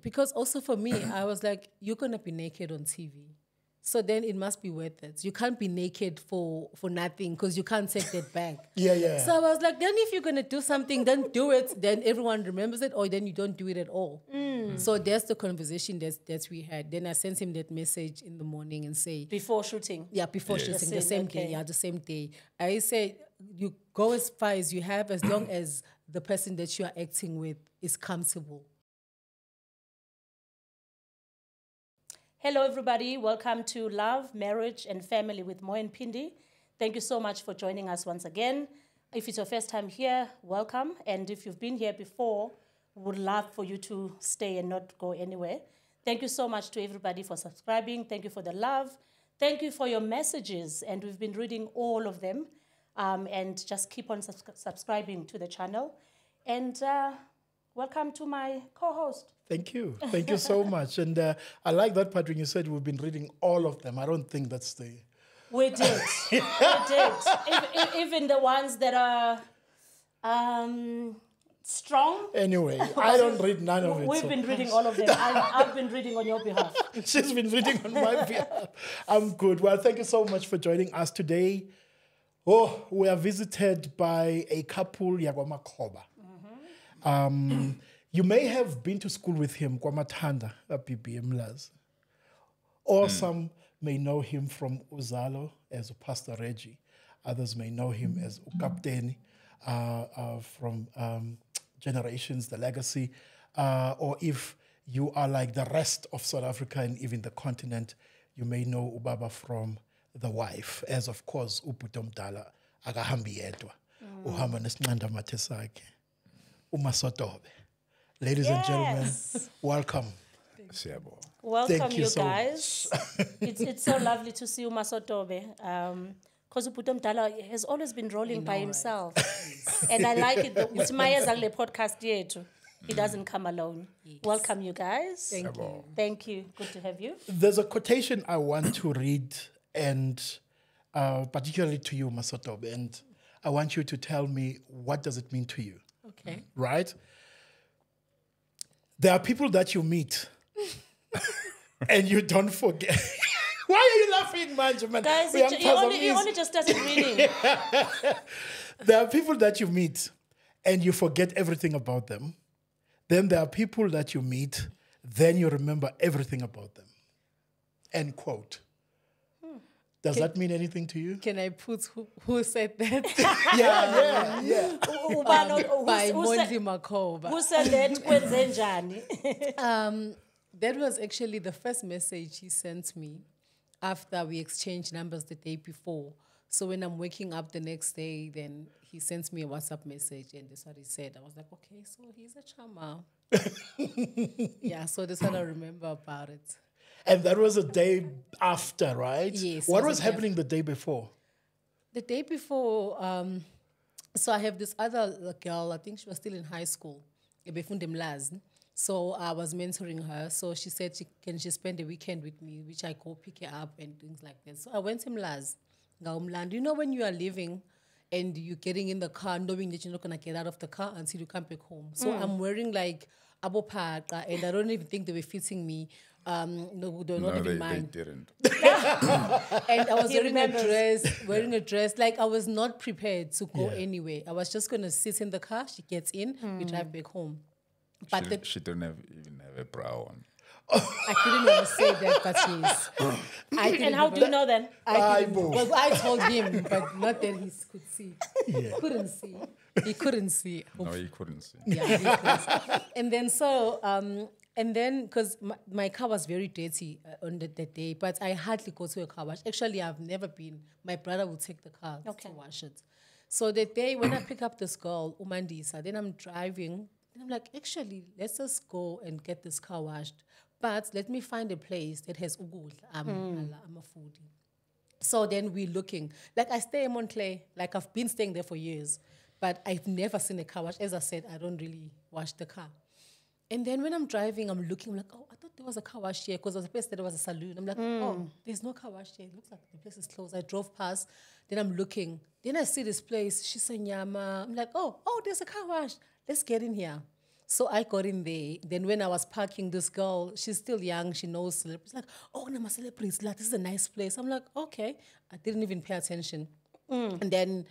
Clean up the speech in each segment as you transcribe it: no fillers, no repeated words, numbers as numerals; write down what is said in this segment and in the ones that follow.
Because also for me, I was like, you're gonna be naked on TV. So then it must be worth it. You can't be naked for nothing because you can't take that back. Yeah. So I was like, then if you're going to do something, then do it. Then everyone remembers it, or then you don't do it at all. So that's the conversation that we had. Then I sent him that message in the morning and say... Before shooting? Yeah, before shooting, the same day. Yeah, the same day. I said, you go as far as you have, as long as the person that you are acting with is comfortable. Hello, everybody. Welcome to Love, Marriage, and Family with Mo and Pindi. Thank you so much for joining us once again. If it's your first time here, welcome. And if you've been here before, we would love for you to stay and not go anywhere. Thank you so much to everybody for subscribing. Thank you for the love. Thank you for your messages. And we've been reading all of them. And just keep on subscribing to the channel. And welcome to my co-host. Thank you. Thank you so much. And I like that part when you said we've been reading all of them. I don't think that's the... We did. We did. Even the ones that are strong. Anyway, I don't read none of it. We've been reading all of them. I've been reading on your behalf. She's been reading on my behalf. I'm good. Well, thank you so much for joining us today. Oh, we are visited by a couple, Yagwa Makhoba. You may have been to school with him, Kwamathanda, at BBM Laz. Or some may know him from Uzalo as Pastor Reggie. Others may know him as Ukapteni from Generations, The Legacy. Or if you are like the rest of South Africa and even the continent, you may know Ubaba from The Wife, as of course, Uputom Dala, Agahambi Edwa, Uhamba Nesnanda Matesake, Umasotobe. Ladies and gentlemen, welcome. Welcome, Thank you so guys. It's so lovely to see Umasotobe. Because Uputom Dala has always been rolling by himself. And I like it. It's Maya's podcast yet. He doesn't come alone. Yes. Welcome, you guys. Thank you. Thank you. Good to have you. There's a quotation I want to read, and particularly to you, Masotobe, and I want you to tell me what does it mean to you. Okay. Right? There are people that you meet and you don't forget. Why are you laughing, Manjaman? Guys, he only just started reading. There are people that you meet and you forget everything about them. Then there are people that you meet, then you remember everything about them. End quote. Does that mean anything to you? Can I put who said that? Yeah. By Mondli Makhoba. Who said that? That was actually the first message he sent me after we exchanged numbers the day before. So when I'm waking up the next day, then he sends me a WhatsApp message, and that's what he said. I was like, okay, so he's a charmer. Yeah, so that's what I remember about it. And that was a day after, right? Yes. What was happening the day before? The day before, so I have this other girl, I think she was still in high school, Ebefunde Mlazi. So I was mentoring her. So she said can she spend the weekend with me, which I go pick her up and things like that. So I went to Mlazi, Gaumland. You know when you are leaving and you're getting in the car, knowing that you're not going to get out of the car until you come back home. So I'm wearing like abopaka, and I don't even think they were fitting me. No, they didn't. And I was wearing a dress. Like I was not prepared to go anywhere. I was just going to sit in the car. She gets in, we drive back home. But She didn't even have a bra on. I couldn't even say that, but yes. And how do you know then? I told him, but not that he could see. Yeah. He couldn't see. He couldn't see. No, he couldn't see. Yeah, he couldn't see. And then so... and then, because my car was very dirty on that day, but I hardly go to a car wash. Actually, I've never been. My brother would take the car to wash it. So that day, when I pick up this girl, Umandisa, then I'm driving, and I'm like, actually, let's just go and get this car washed. But let me find a place that has ugudla. I'm a foodie. So then we're looking. Like, I stay in Montclair. Like, I've been staying there for years. But I've never seen a car wash. As I said, I don't really wash the car. And then when I'm driving, I'm looking, I'm like, oh, I thought there was a car wash here, because there was a place that there was a saloon. I'm like, oh, there's no car wash here. It looks like the place is closed. I drove past, then I'm looking. Then I see this place, Shisanyama. I'm like, oh, there's a car wash. Let's get in here. So I got in there. Then when I was parking, this girl, she's still young, she knows celebrities. Like, oh, no, my celebrities, like, this is a nice place. I'm like, okay. I didn't even pay attention. And then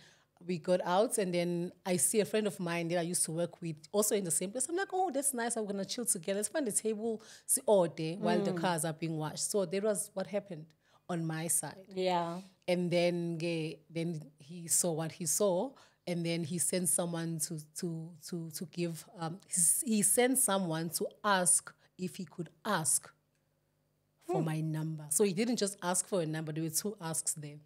we got out, and then I see a friend of mine that I used to work with, also in the same place. I'm like, oh, that's nice. I'm going to chill together. Let's find a table, see all day while the cars are being washed. So that was what happened on my side. Yeah. And then he saw what he saw, and then he sent someone to give. He sent someone to ask if he could ask for my number. So he didn't just ask for a number. There were 2 asks there.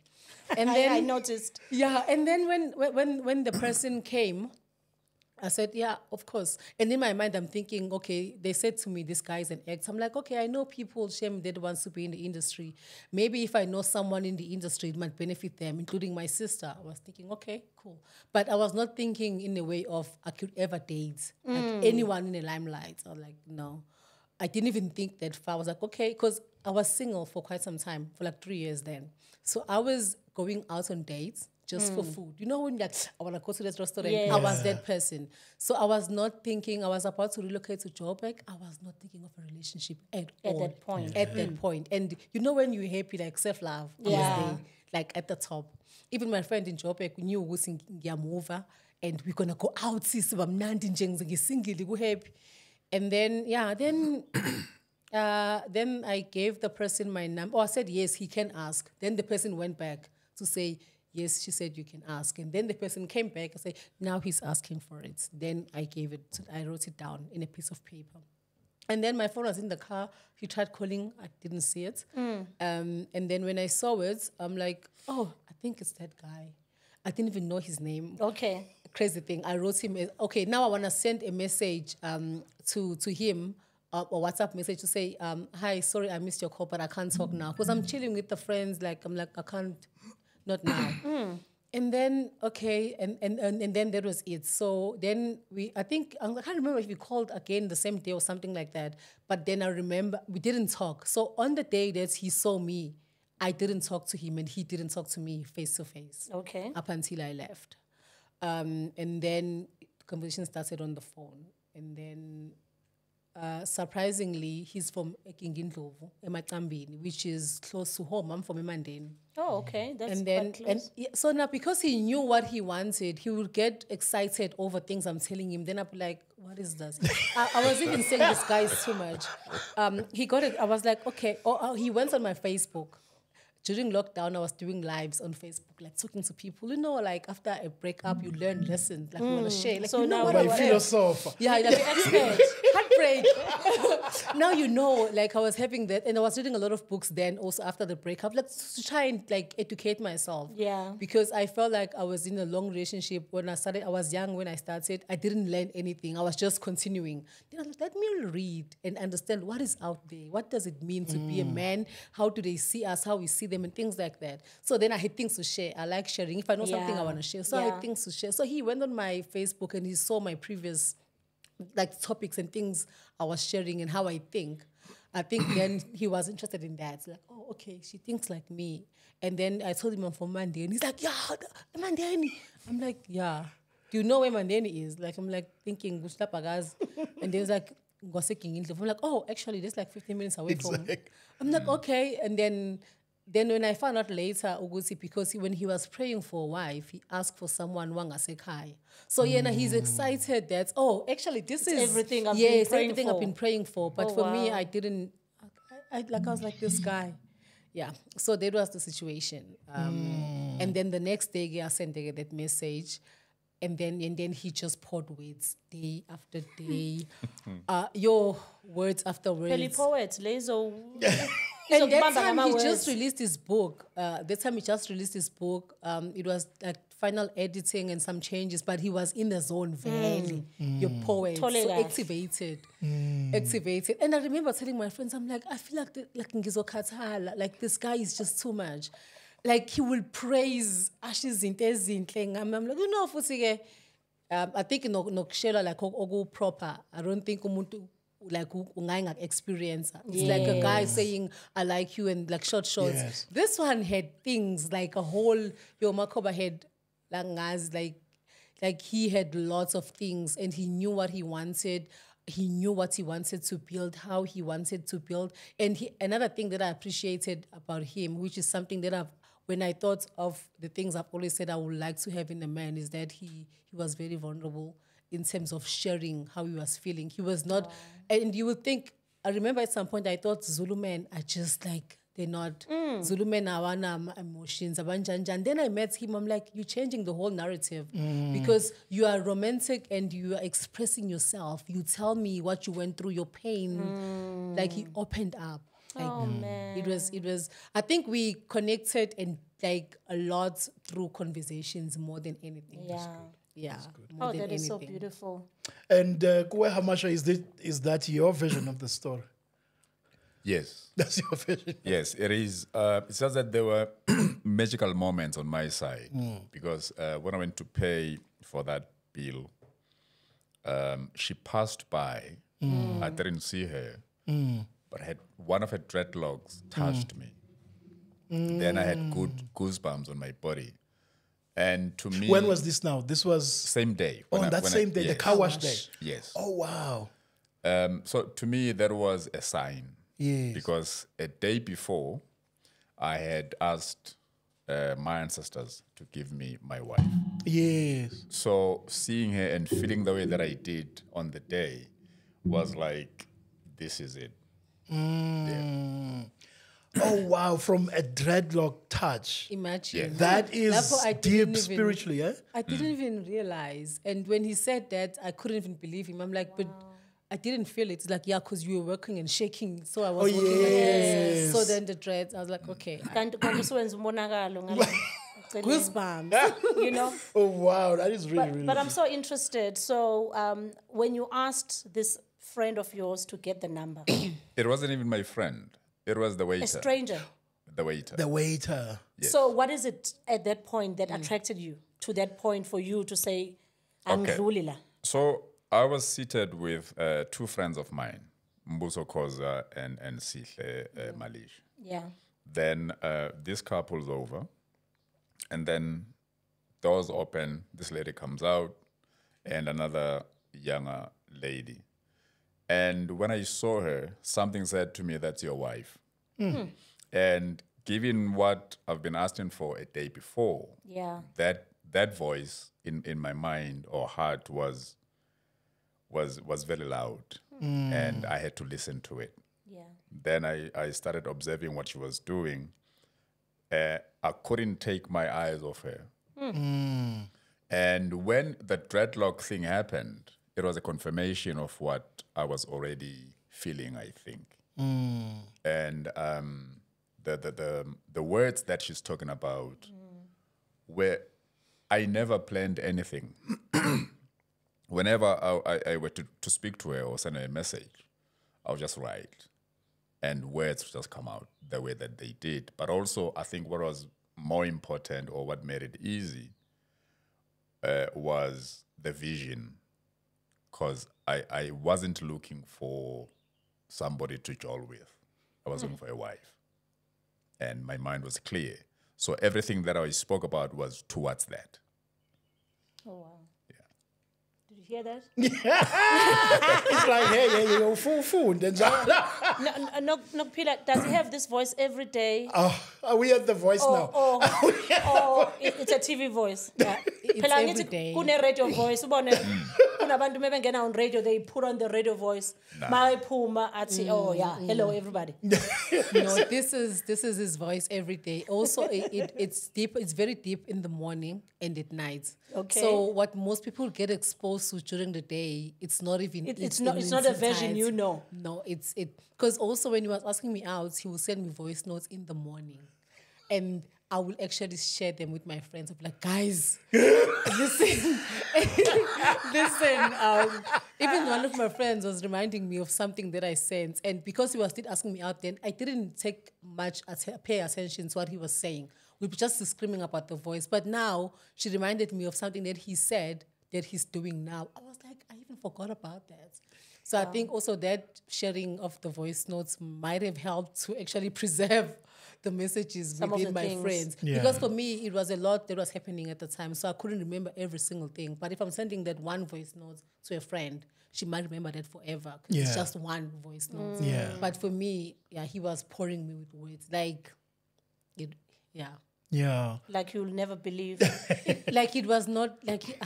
And then I noticed. Yeah, and then when the person came, I said, yeah, of course. And in my mind, I'm thinking, okay, they said to me, this guy is an ex. I'm like, okay, I know people, shame that wants to be in the industry. Maybe if I know someone in the industry, it might benefit them, including my sister. I was thinking, okay, cool. But I was not thinking in the way of I could ever date like anyone in the limelight. I was like, no. I didn't even think that far. I was like, okay, because I was single for quite some time, for like 3 years then. So I was going out on dates just for food. You know when you're like, I want to go to this restaurant? Yes. I was that person. So I was not thinking, I was about to relocate to Joburg. I was not thinking of a relationship at all. that point. At that point. And you know when you're happy, like self-love, was there, like at the top. Even my friend in Joburg knew who's in Yamuva, and we're going to go out, see some Nandi single, go happy. And then, then I gave the person my number. Oh, I said, yes, he can ask. Then the person went back to say, yes, she said you can ask. And then the person came back and said, now he's asking for it. Then I wrote it down in a piece of paper. And then my phone was in the car. He tried calling. I didn't see it. And then when I saw it, I'm like, oh, I think it's that guy. I didn't even know his name. Okay. Crazy thing. I wrote him, okay, now I want to send a message to him, or WhatsApp message to say, hi, sorry, I missed your call, but I can't talk now. Because I'm chilling with the friends, I'm like, I can't, not now. And then, okay, and then that was it. So then I can't remember if we called again the same day or something like that. But then I remember we didn't talk. So on the day that he saw me, I didn't talk to him and he didn't talk to me face to face. Okay. Up until I left. And then the conversation started on the phone. And then, surprisingly, he's from Ekingindlovu, Emakambini, which is close to home. I'm from Emandeni. Oh, okay. That's And then, quite close. so now because he knew what he wanted, he would get excited over things I'm telling him. Then I'd be like, what is this? I was even saying this guy is too much. He got it. I was like, okay. He went on my Facebook. During lockdown, I was doing lives on Facebook, like talking to people. You know, like after a breakup, you learn lessons, like you want to share. Like, So you know now what By I want. philosopher. Yeah, like expert. Heartbreak. Now you know, like I was having that, and I was reading a lot of books then also after the breakup, like to try and like educate myself. Yeah. Because I felt like I was in a long relationship when I started. I was young when I started. I didn't learn anything. I was just continuing. Then I was like, let me read and understand what is out there. What does it mean to be a man? How do they see us? How we see them and things like that. So then I had things to share. I like sharing. If I know something, I want to share. So I had things to share. So he went on my Facebook and he saw my previous like topics and things I was sharing and how I think. I think then he was interested in that. Like, oh, okay, she thinks like me. And then I told him I'm from Mandeni. And he's like, yeah, Mandeni. I'm like, yeah. Do you know where Mandeni is? Like, I'm like thinking, Gustapagas. And then he's like, I'm like, oh, actually, that's like 15 minutes away from. I'm like, okay. And then when I found out later, because when he was praying for a wife, he asked for someone wangasekhaya. So he's excited that, oh, actually this is everything I've been praying everything for. I've been praying for. But for me, I didn't. I was like this guy. Yeah. So that was the situation. And then the next day, I sent that message. And then he just poured words day after day. Your words after words. Really poet, Lezo. And that time he just released his book. It was like final editing and some changes, but he was in the zone very. Your poet, so activated. And I remember telling my friends, I'm like, I feel like ngizokhathala, like this guy is just too much. Like he will praise ashes in I'm like, you know, futhi I think nokushela like oku proper. I don't think umuntu like ungayinga experience. It's like a guy saying I like you and like short shorts. Yes. This one had things like a whole Makhoba had like like he had lots of things and he knew what he wanted. He knew what he wanted to build, how he wanted to build. And another thing that I appreciated about him, which is something that when I thought of the things I've always said I would like to have in a man, is that he was very vulnerable in terms of sharing how he was feeling. He was not, and you would think, I remember at some point I thought Zulu men are just like, they're not. Zulu men are emotions. And then I met him. I'm like, you're changing the whole narrative because you are romantic and you are expressing yourself. You tell me what you went through, your pain. Like he opened up. Like, man. It was. I think we connected and like a lot through conversations more than anything. Yeah. Yeah. Oh, that is so beautiful. And Kuwe Hamasha, is that your version of the story? Yes. That's your vision. Yes, it is. It's just that there were magical moments on my side because when I went to pay for that bill, she passed by. I didn't see her, but one of her dreadlocks touched me. Then I had good goosebumps on my body. And to me... When was this now? This was... Same day. On that same day, the car wash day? Yes. Oh, wow. So to me, that was a sign. Yes. Because a day before, I had asked my ancestors to give me my wife. Yes. So seeing her and feeling the way that I did on the day was like, this is it. Yeah. Oh, wow. From a dreadlock touch. Imagine. Yeah. That is deep spiritually, eh? I didn't even realize. And when he said that, I couldn't even believe him. I'm like, but I didn't feel it. It's like, yeah, because you were working and shaking. So I was working like this. So then the dreads, I was like, okay. Goosebumps. You know? Oh, wow. That is really, really But I'm so interested. So when you asked this friend of yours to get the number, It wasn't even my friend. It was the waiter. a stranger. The waiter. The waiter. Yes. So what is it at that point that attracted you to that point for you to say, I'm Dlulila? So I was seated with two friends of mine, Mbuso Koza and Sihle Malish. Yeah. Then this car pulls over, and then doors open, this lady comes out, and another younger lady. And when I saw her, something said to me, that's your wife. And given what I've been asking for a day before, Yeah. that voice in my mind or heart was very loud. And I had to listen to it. Yeah. Then I started observing what she was doing. I couldn't take my eyes off her. And when the dreadlock thing happened, it was a confirmation of what I was already feeling, I think. And the words that she's talking about were, I never planned anything. Whenever I were to speak to her or send her a message, I would just write. And words would just come out the way that they did. But also, I think what was more important or what made it easy was the vision. Because I wasn't looking for somebody to jol with. I was looking for a wife. And my mind was clear. So everything that I spoke about was towards that. Oh, wow. Yeah. Did you hear that? It's like, hey, full. Then No, Pila, does he have this voice every day? are we at the voice now? Or it's a TV voice. Yeah. It's Phela every ngithi day. kune radio voice. Ubone kunabantu mebengena on radio, they put on the radio voice. Mayiphuma athi, oh yeah, hello everybody. No, this is his voice every day. Also, it's deep. It's very deep in the morning and at night. Okay. So what most people get exposed to during the day, it's not even. It's not a version you know. No, because also when he was asking me out, he would send me voice notes in the morning, and I will actually share them with my friends. I'll be like, guys, listen. Even one of my friends was reminding me of something that I sent. And because he was still asking me out then, I didn't take much pay attention to what he was saying. We were just screaming about the voice. But now she reminded me of something that he said that he's doing now. I was like, I even forgot about that. So I think also that sharing of the voice notes might have helped to actually preserve the messages Some of within the my things. friends. Yeah. Because for me, it was a lot that was happening at the time, so I couldn't remember every single thing. But if I'm sending that one voice note to a friend, she might remember that forever. 'Cause Yeah. it's just one voice note. Yeah. But for me, yeah, he was pouring me with words. Like, it, yeah. Yeah. Like you'll never believe. Like it was not like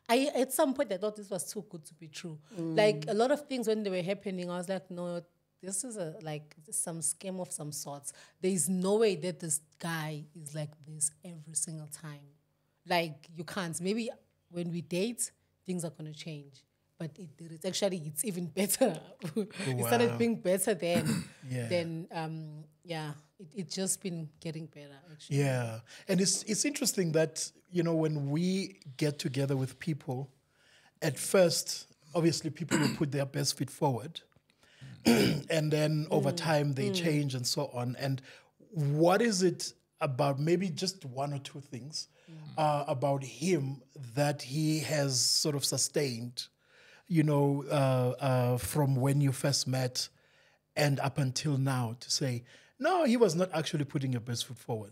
I at some point I thought this was too good to be true. Like a lot of things when they were happening, I was like, no, this is some scam of some sorts. There is no way that this guy is like this every single time. Like you can't. Maybe when we date, things are gonna change. But it's even better. It started being better then. Yeah. Then it's just been getting better actually. Yeah, and it's interesting that when we get together with people, at first, obviously, people will put their best foot forward, and then over time they change and so on. And what is it about? Maybe just one or two things about him that he has sort of sustained, from when you first met and up until now, to say, no, he was not actually putting your best foot forward.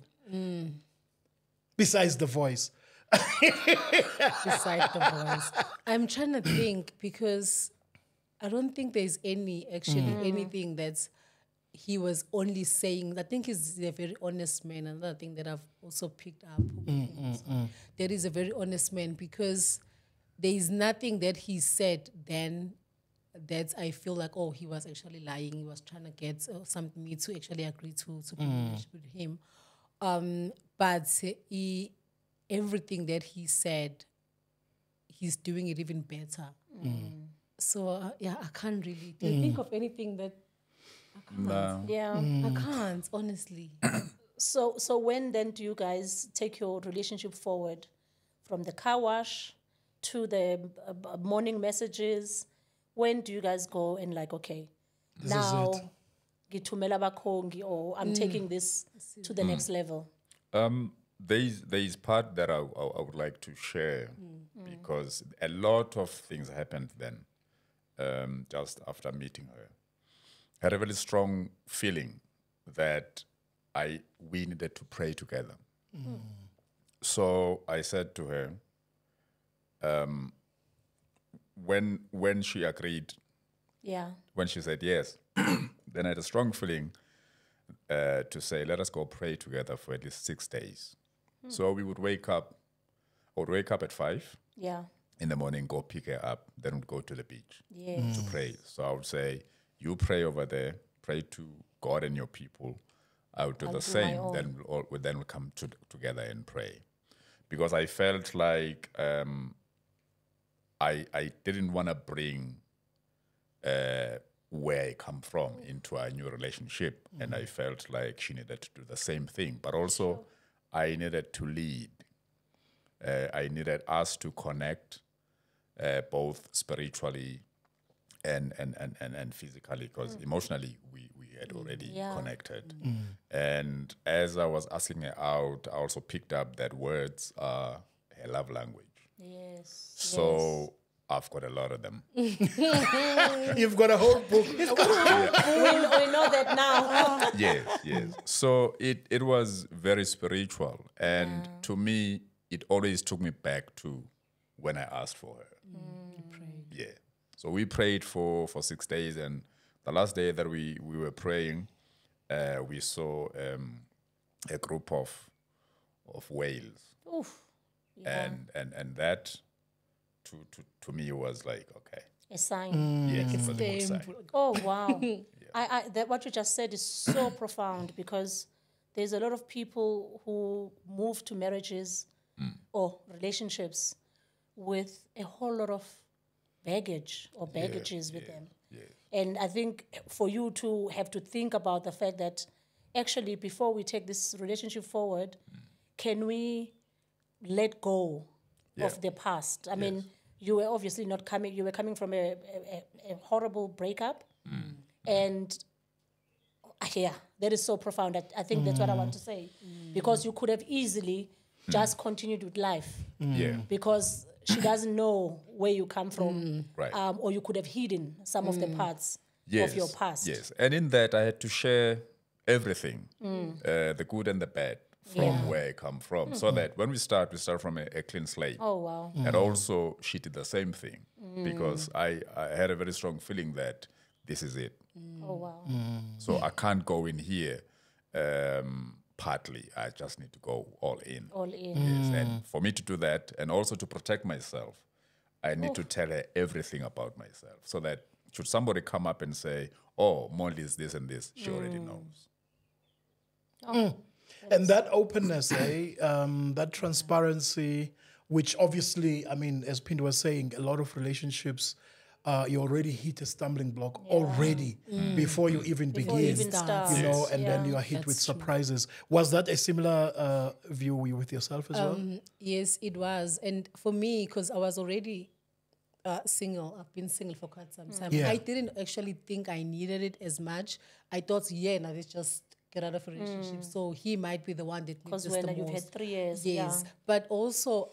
Besides the voice. Beside the voice. I'm trying to think because I don't think there's anything that's he was only saying. I think he's a very honest man. Another thing that I've also picked up. That is a very honest man because there is nothing that he said then that I feel like, oh, he was actually lying. He was trying to get me to actually agree to be in a relationship with him. But everything that he said, he's doing it even better. So, I can't really think of anything that I can't. No. Yeah. I can't, honestly. So when then do you guys take your relationship forward from the car wash to the morning messages? When do you guys go and like, okay, now ngithumela abakhongi, or I'm taking this to the next level? There is part that I would like to share because a lot of things happened then, just after meeting her. I had a very strong feeling that we needed to pray together. So I said to her, when she agreed, when she said yes, then I had a strong feeling to say, let us go pray together for at least 6 days. So we would wake up at 5 in the morning, go pick her up, then we'd go to the beach to pray. So I would say, you pray over there, pray to God and your people. I would do the same. Then we'll come together and pray. Because I felt like I didn't want to bring where I come from into a new relationship. And I felt like she needed to do the same thing. But also, I needed to lead. I needed us to connect both spiritually and physically, because emotionally we had already connected. And as I was asking her out, I also picked up that words are her love language. Yes. So I've got a lot of them. You've got a whole book. We know that now. Yes. So it was very spiritual. And to me, it always took me back to when I asked for her. Yeah. So we prayed for 6 days. And the last day that we were praying, we saw a group of whales. Oof. Yeah. And that, to me, was like, okay. A sign. Yes, it was a good sign. Oh, wow. That what you just said is so profound, because there's a lot of people who move to marriages or relationships with a whole lot of baggage or baggages with them. Yes. And I think for you to have to think about the fact that actually before we take this relationship forward, can we let go of the past? I mean, you were obviously not coming, you were coming from a horrible breakup. And that is so profound. I think that's what I want to say. Because you could have easily just continued with life. Because she doesn't know where you come from. Right. Or you could have hidden some of the parts of your past. Yes, and in that I had to share everything, the good and the bad from where I come from, so that when we start from a clean slate. Oh, wow. And also, she did the same thing because I had a very strong feeling that this is it. Oh, wow. So I can't go in here partly. I just need to go all in. All in. Yes, and for me to do that, and also to protect myself, I need to tell her everything about myself, so that should somebody come up and say, "Oh, Mondli is this and this," she already knows. And that openness, that transparency, which obviously, I mean, as Pinto was saying, a lot of relationships, you already hit a stumbling block already before you even Before begin. you even start. You know, and then you are hit That's with true. surprises. Was that a similar view with yourself as well? Yes, it was. And for me, because I was already single, I've been single for quite some time. Yeah. I didn't actually think I needed it as much. I thought, now let's just get out of a relationship. So he might be the one that needs Because this when the you've most. had 3 years. Yes, Yeah. but also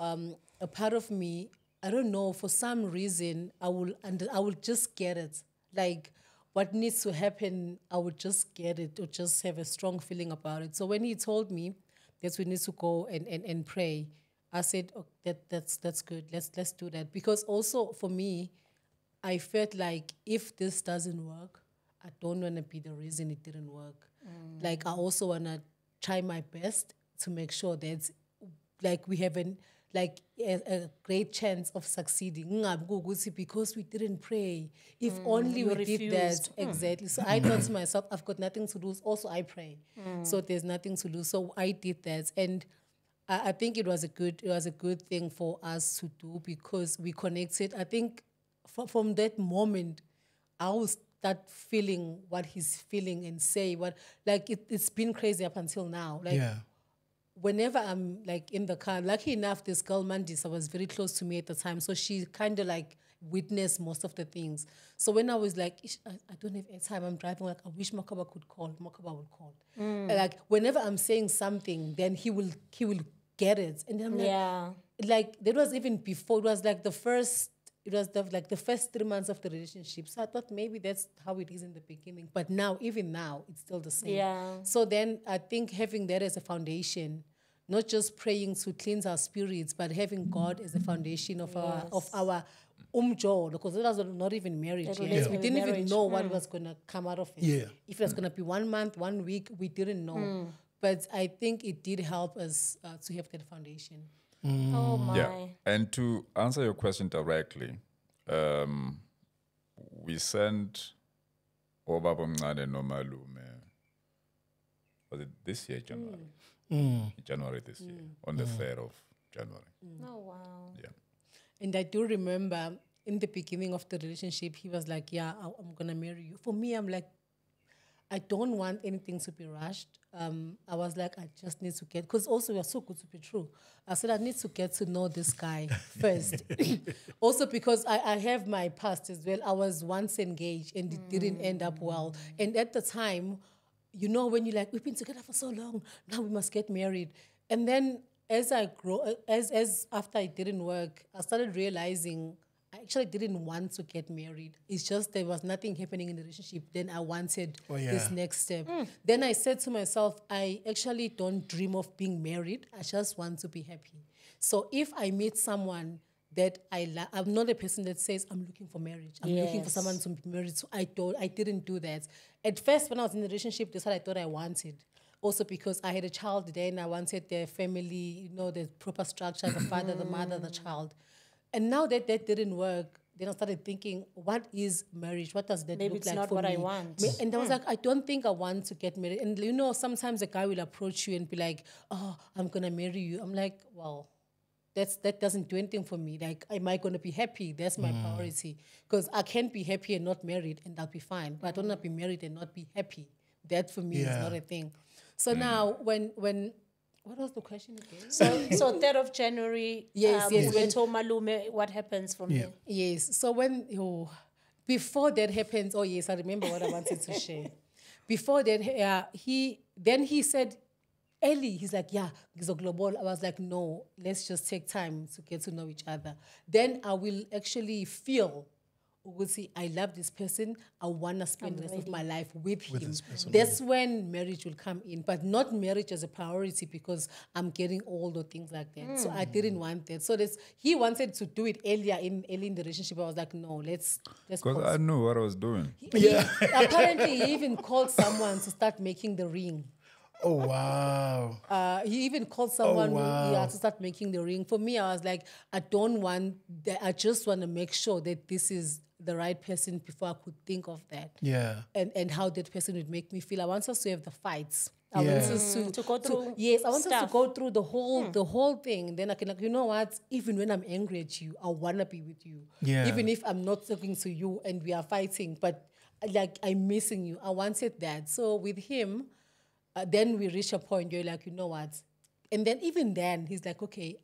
a part of me, I don't know, for some reason, I will just get it. Like what needs to happen, I would just get it or just have a strong feeling about it. So when he told me that we need to go and pray, I said, oh, that's good. Let's do that. Because also for me, I felt like if this doesn't work, I don't want to be the reason it didn't work. Like I also want to try my best to make sure that like we have a great chance of succeeding. Kungabi kuwukuthi because we didn't pray. If only you we did that. refused. Exactly. So I thought to myself, I've got nothing to lose. Also, I pray. So there's nothing to lose. So I did that. And I think it was a good thing for us to do because we connected. I think from that moment, I will start feeling what he's feeling and say what, like it's been crazy up until now. Like whenever I'm like in the car, lucky enough, this girl Mandisa was very close to me at the time. So she kind of like witnessed most of the things. So when I was like, I don't have airtime, I'm driving, like I wish Makhoba could call, Makhoba would call. Like whenever I'm saying something, then he will get it. And then I'm like that was even before, it was like the first 3 months of the relationship. So I thought maybe that's how it is in the beginning. But now, even now, it's still the same. Yeah. So then I think having that as a foundation, not just praying to cleanse our spirits, but having God as a foundation of our umjo, because it was not even married yet. We didn't even know what was going to come out of it. Yeah. If it was going to be 1 month, 1 week, we didn't know. But I think it did help us to have that foundation. Oh, my. Yeah. And to answer your question directly, we sent Obaba Mncane nomalume. Was it this year, January? January this year, on the 3rd of January. Oh, wow. Yeah. And I do remember in the beginning of the relationship, he was like, yeah, I'm going to marry you. For me, I'm like, I don't want anything to be rushed. I was like, I just need to get, because also you're so good to be true. I said, I need to get to know this guy first. Also because I have my past as well. I was once engaged and it didn't end up well. And at the time, you know, when you're like, we've been together for so long, now we must get married. And then as I grow, as after it didn't work, I started realizing I actually didn't want to get married. It's just there was nothing happening in the relationship. Then I wanted this next step. Then I said to myself, I actually don't dream of being married. I just want to be happy. So if I meet someone that I'm not a person that says I'm looking for marriage. I'm looking for someone to be married. So I didn't do that. At first, when I was in the relationship, that's what I thought I wanted. Also because I had a child then, I wanted their family, you know, the proper structure, the father, the mother, the child. And now that didn't work, then I started thinking, what is marriage? What does that Maybe look it's like not for what me? I want. And I was like, I don't think I want to get married. And you know, sometimes a guy will approach you and be like, oh, I'm going to marry you. I'm like, well, that doesn't do anything for me. Like, am I going to be happy? That's my priority. Because I can't be happy and not married, and I'll be fine. But I don't want to be married and not be happy. That for me is not a thing. So now, when what was the question again? So 3rd of January, Yes. we told Malume what happens from there. Yes. So before that happens, oh yes, I remember what I wanted to share. Before that, he said, Ellie, he's like, yeah, global. I was like, no, let's just take time to get to know each other. Then I will actually feel I love this person, I want to spend the rest of my life with him. this person. That's when marriage will come in, but not marriage as a priority because I'm getting old or things like that. So I didn't want that. So he wanted to do it early in the relationship. I was like, no, let's Because pause. I knew what I was doing. Apparently, he even called someone to start making the ring. Oh, wow. He even called someone wow. to start making the ring. For me, I was like, I don't want that. I just want to make sure that this is the right person before I could think of that. Yeah. And how that person would make me feel. I want us to have the fights. I Yeah. want us To go through yes, I want us stuff. to go through the whole thing. Then I can, like, you know what? Even when I'm angry at you, I want to be with you. Yeah. Even if I'm not talking to you and we are fighting, but like I'm missing you. I wanted that. So with him, then we reach a point where you're like, you know what? And then even then, he's like, okay,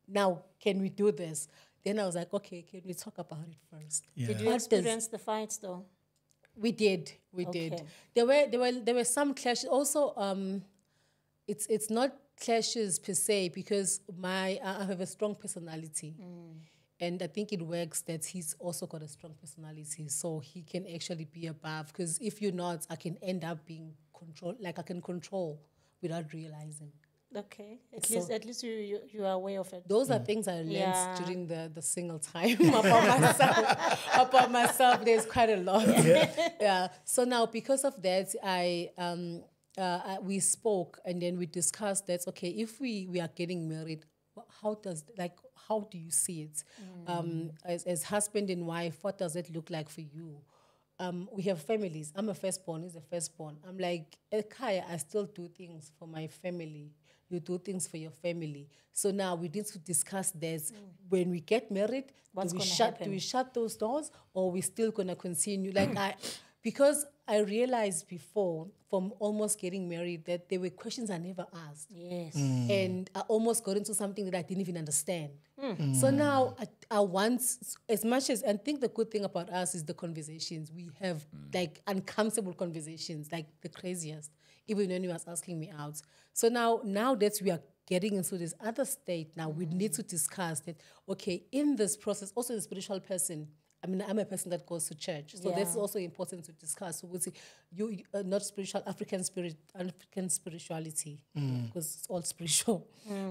now can we do this? Then I was like, okay, can we talk about it first? Yeah. Did you What does- experience the fights though? We did. Okay. There were some clashes. Also, it's not clashes per se because I have a strong personality, and I think it works that he's also got a strong personality, so he can actually be above. Because if you're not, I can end up being control. Like I can control without realizing. Okay. At least you are aware of it. Those are things I learned Yeah. during the single time about myself. About myself, there's quite a lot. Yeah. So now, because of that, we spoke and then we discussed that. Okay, if we are getting married, how do you see it? As husband and wife, what does it look like for you? We have families. I'm a firstborn. He's a firstborn. I'm like, Kaya, I still do things for my family. You do things for your family. So now we need to discuss this. When we get married, What's do gonna we happen? shut those doors or we still gonna continue? Because I realized before from almost getting married that there were questions I never asked. Yes. And I almost got into something that I didn't even understand. So now I want, as much as, I think the good thing about us is the conversations. We have like uncomfortable conversations, like the craziest, even when he was asking me out. So now that we are getting into this other state, now we need to discuss that, okay, in this process, also the spiritual person, I mean, I'm a person that goes to church, so that's Yeah. also important to discuss. So we'll see, you not spiritual, African spirituality, because it's all spiritual.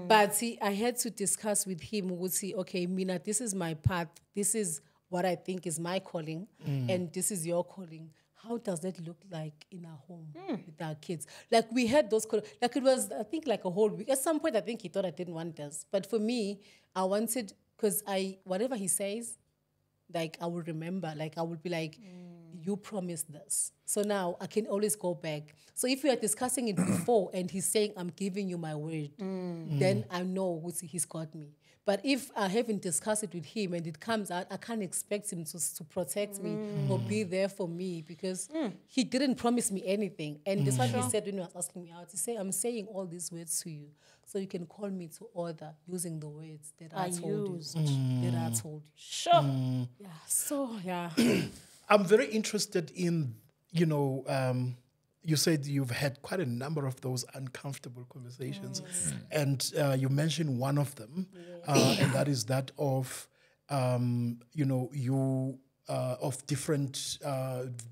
But see, I had to discuss with him. We'll see, okay, Mina, this is my path. This is what I think is my calling, and this is your calling. How does that look like in our home with our kids? Like we had those, like it was, I think, like a whole week. At some point, I think he thought I didn't want this, but for me, I wanted, because whatever he says, like I will remember, like I will be like, you promised this. So now I can always go back. So if we are discussing it before and he's saying, I'm giving you my word, then I know he's got me. But if I haven't discussed it with him and it comes out, I can't expect him to protect me or be there for me because he didn't promise me anything. And that's what he said when he was asking me out. He said, I'm saying all these words to you so you can call me to order using the words that I told you. That I told you. Sure. Yeah. So, yeah. I'm very interested in, you said you've had quite a number of those uncomfortable conversations. And you mentioned one of them, and that is that of, of different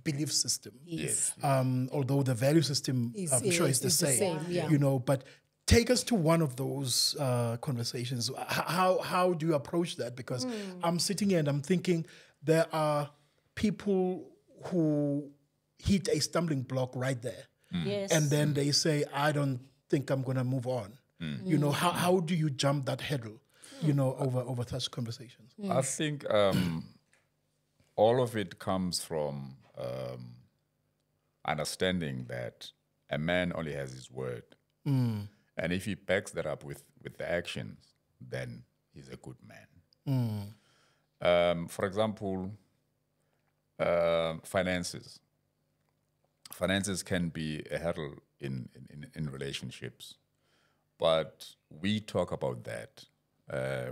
belief system. Yes. Although the value system, I'm sure is the same. Yeah. But take us to one of those conversations. How do you approach that? Because I'm sitting here and I'm thinking there are people who hit a stumbling block right there. Yes. And then they say, I don't think I'm going to move on. How do you jump that hurdle, over such conversations? I think all of it comes from understanding that a man only has his word. And if he backs that up with the actions, then he's a good man. For example, finances. Finances can be a hurdle in relationships, but we talk about that.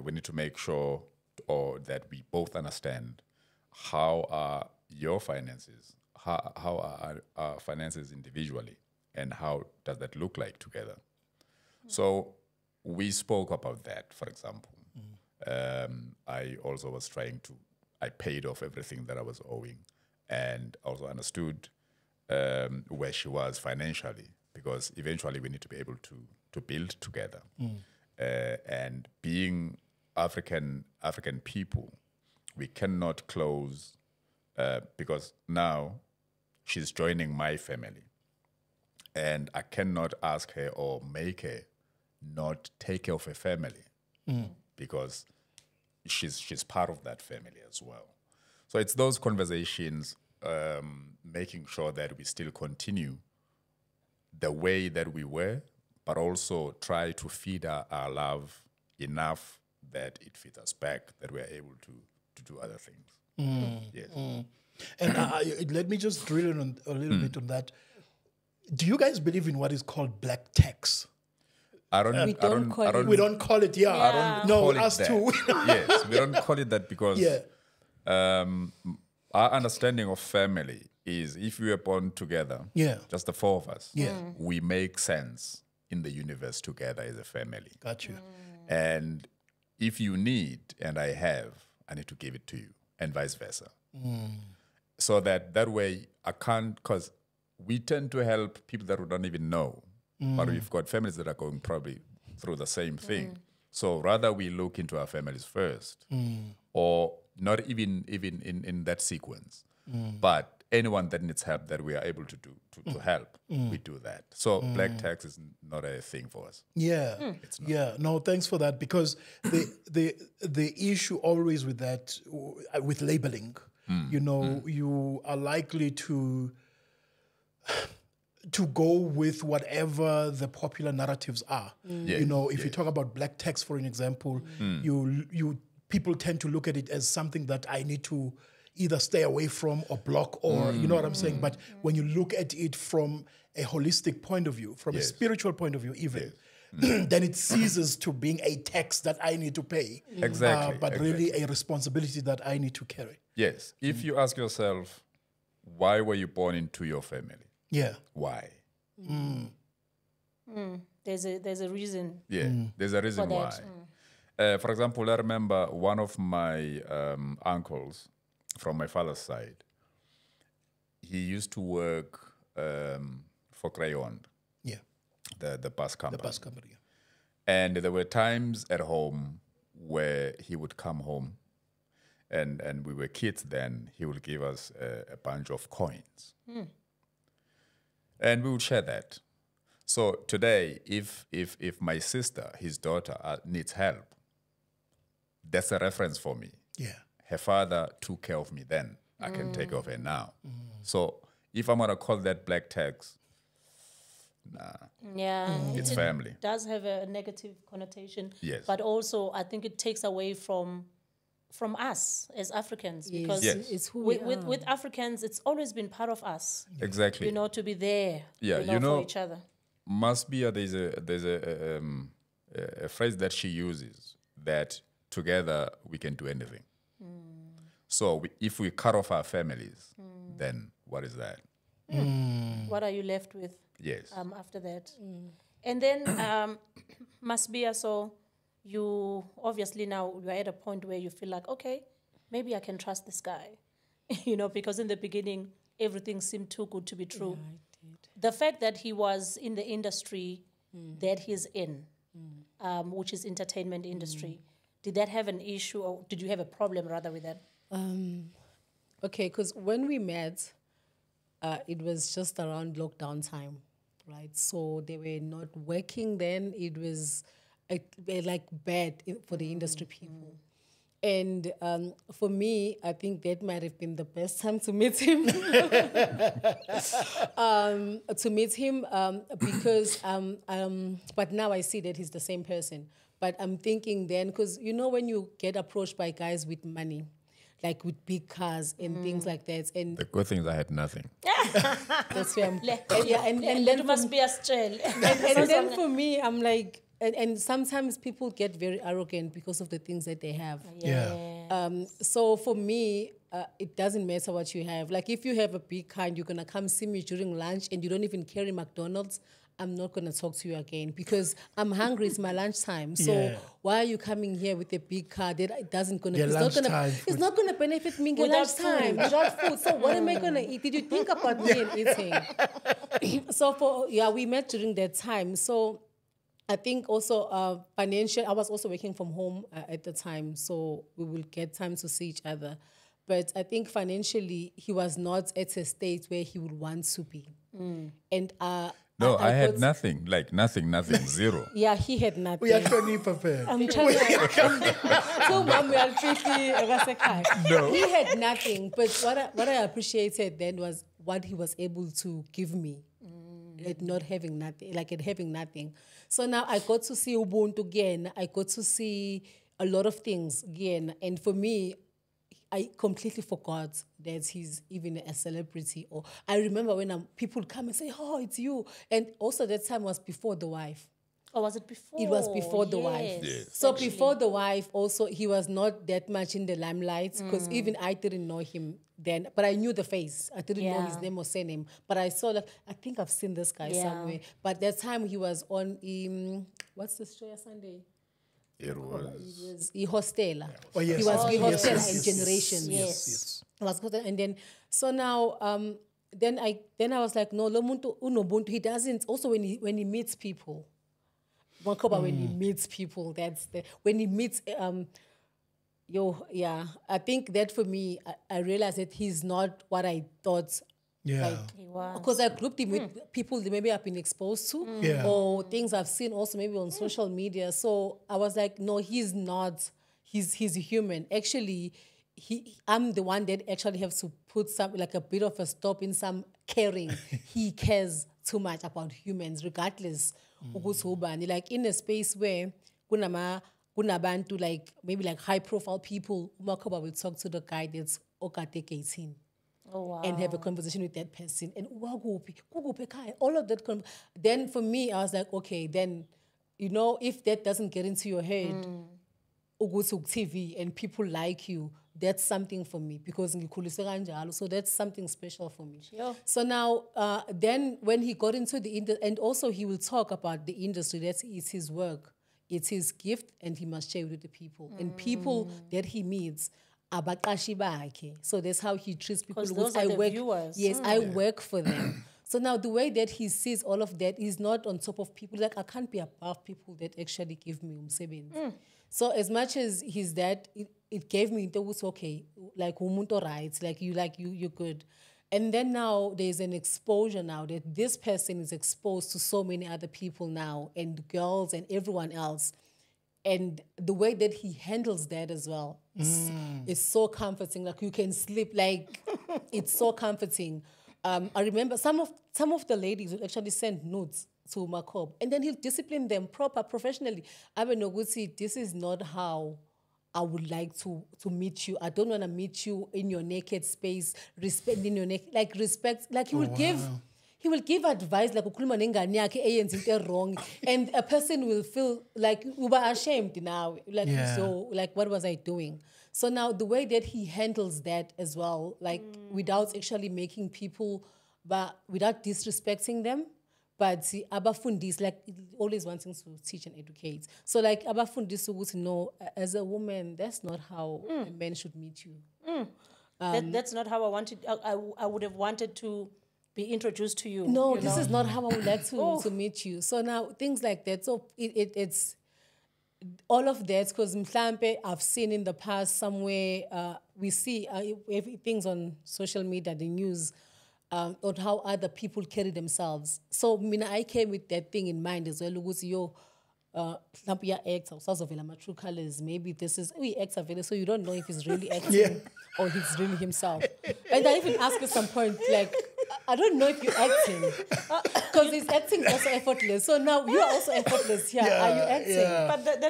We need to make sure that we both understand how are your finances, how are our finances individually, and how does that look like together. So we spoke about that, for example. I also was trying to I paid off everything that I was owing, and also understood where she was financially, because eventually we need to be able to build together. And being African people, we cannot close because now she's joining my family, and I cannot ask her or make her not take care of her family because she's part of that family as well. So it's those conversations, making sure that we still continue the way that we were, but also try to feed our love enough that it feeds us back, that we're able to do other things. Yes. And let me just drill in a little bit on that. Do you guys believe in what is called black tax? We don't call it. We don't call it, yeah. Yeah. I don't know, call it us that. too. Yes, we don't call it that because Yeah. our understanding of family is if we were born together, Yeah. just the four of us, Yeah. we make sense in the universe together as a family. Got you. And if you need, and I have, I need to give it to you, and vice versa. So that way I can't, because we tend to help people that we don't even know, but we've got families that are going probably through the same thing. So rather we look into our families first, or not even in that sequence, but anyone that needs help that we are able to do to help, we do that. So black tax is not a thing for us. Yeah, yeah. No, thanks for that, because the issue always with that, with labeling, you know, you are likely to go with whatever the popular narratives are. You know, if you talk about black tax, for an example, you people tend to look at it as something that I need to either stay away from or block, or you know what I'm saying. But when you look at it from a holistic point of view, from a spiritual point of view, even. Then it ceases to being a tax that I need to pay, Exactly. but really a responsibility that I need to carry. Yes. If you ask yourself, why were you born into your family? Yeah. Why? There's a reason. Yeah, there's a reason For why. that. For example, I remember one of my uncles from my father's side. He used to work for Crayon, Yeah. the bus company. The bus company. Yeah. And there were times at home where he would come home, and we were kids then. He would give us a bunch of coins, and we would share that. So today, if my sister, his daughter, needs help, that's a reference for me. Yeah. Her father took care of me then. I can take care of her now. So if I'm gonna call that black tax, Yeah, it's family. It does have a negative connotation. Yes. But also, I think it takes away from us as Africans, because Yes. It's who we are. with Africans, it's always been part of us. Exactly. You know, to be there. Yeah, for each other. MaSibiya, there's a phrase that she uses, that together we can do anything. So if we cut off our families, then what is that? What are you left with? Yes. After that. And then MaSibiya, so you obviously now you're at a point where you feel like, okay, maybe I can trust this guy. You know, because in the beginning everything seemed too good to be true. Yeah, I did. The fact that he was in the industry that he's in, which is entertainment industry, did that have an issue, or did you have a problem rather with that? Okay, because when we met, it was just around lockdown time, right? So they were not working then. It was like bad for the industry people. And for me, I think that might have been the best time to meet him. Because, but now I see that he's the same person. But I'm thinking then, because you know when you get approached by guys with money, like with big cars and things like that, and The good thing is I had nothing. that's where I'm. And then that must be a strain. and then for me, I'm like, and sometimes people get very arrogant because of the things that they have. Yeah. So for me, it doesn't matter what you have. Like if you have a big car and you're gonna come see me during lunch and you don't even carry McDonald's, I'm not going to talk to you again because I'm hungry. It's my lunchtime. So why are you coming here with a big car that it doesn't going to, it's not going to benefit me Without lunchtime, without food. So what am I going to eat? Did you think about me and eating? So we met during that time. So I think also financial, I was also working from home at the time. So we will get time to see each other. But I think financially, he was not at a state where he would want to be. And no, I had nothing, like nothing, zero. Yeah, he had nothing. We are trying to prepare. I'm trying so mom, we are no. He had nothing. But what I appreciated then was what he was able to give me. At not having nothing, like at having nothing. So now I got to see Ubuntu again. I got to see a lot of things again. And for me, I completely forgot that he's even a celebrity. Or I remember when people come and say, "Oh, it's you." And also that time was before the wife. Or was it before? It was before the wife. Yes. So before the wife, also he was not that much in the limelight because even I didn't know him then, but I knew the face. I didn't know his name or surname, but I saw I think I've seen this guy somewhere. But that time he was on what's the show Sunday? It was Hostela. Oh, yes. He was Hostela yes, and Generations. Yes. And then so now then I was like, no, lo muntu unobuntu. He doesn't. Also when he meets people, Makhoba, when he meets people, when he meets I think that for me, I realized that he's not what I thought. Yeah. He was. Because I grouped him with people that maybe I've been exposed to or things I've seen also maybe on social media. So I was like, no, he's not. He's human. Actually, I'm the one that actually has to put some like a bit of a stop in some caring. He cares too much about humans, regardless. Like in a space where kunabantu like maybe like high profile people, Makhoba will talk to the guy that's Okateke 18. Oh, wow. And have a conversation with that person. And all of that. Then for me, I was like, okay, then, if that doesn't get into your head, TV and people like you, that's something for me because so that's something special for me. Sure. So now, then when he got into the industry, and also he will talk about the industry, it's his work, it's his gift, and he must share it with the people. And people that he meets, abaqashi bakhe. So that's how he treats people. Because those are the viewers. Yes, I work for them. So now the way that he sees all of that is not on top of people. Like I can't be above people that actually give me umsebenzi. So as much as he's that, it gave me okay, like umuntu rights, like you're good. And then now there's an exposure now that this person is exposed to so many other people now and girls and everyone else. And the way that he handles that as well is so comforting. Like you can sleep, like it's so comforting. I remember some of the ladies would actually send notes to Makhoba, and then he'll discipline them professionally. I mean, this is not how I would like to meet you. I don't want to meet you in your naked space, respecting your respect. Like he will give. He will give advice like ukhuluma nengane yakhe eyenza into wrong, and a person will feel like uba ashamed now, so like what was I doing? So now the way that he handles that as well, like without actually making people, but without disrespecting them, but abafundis like always wanting to teach and educate. So like abafundis would know as a woman, that's not how a man should meet you. That's not how I wanted. I would have wanted to be introduced to you. No, this is not how I would like to meet you. So now things like that. So it's all of that because mhlampe I've seen in the past somewhere we see things on social media, the news, on how other people carry themselves. So I came with that thing in mind as well. Mhlampe your actor, usazovela my true colors. Maybe this is actor, so you don't know if he's really acting or he's really himself. And I even asked at some point, like, I don't know if you're acting because his acting is also effortless. So now you're also effortless here. Are you acting? Yeah. But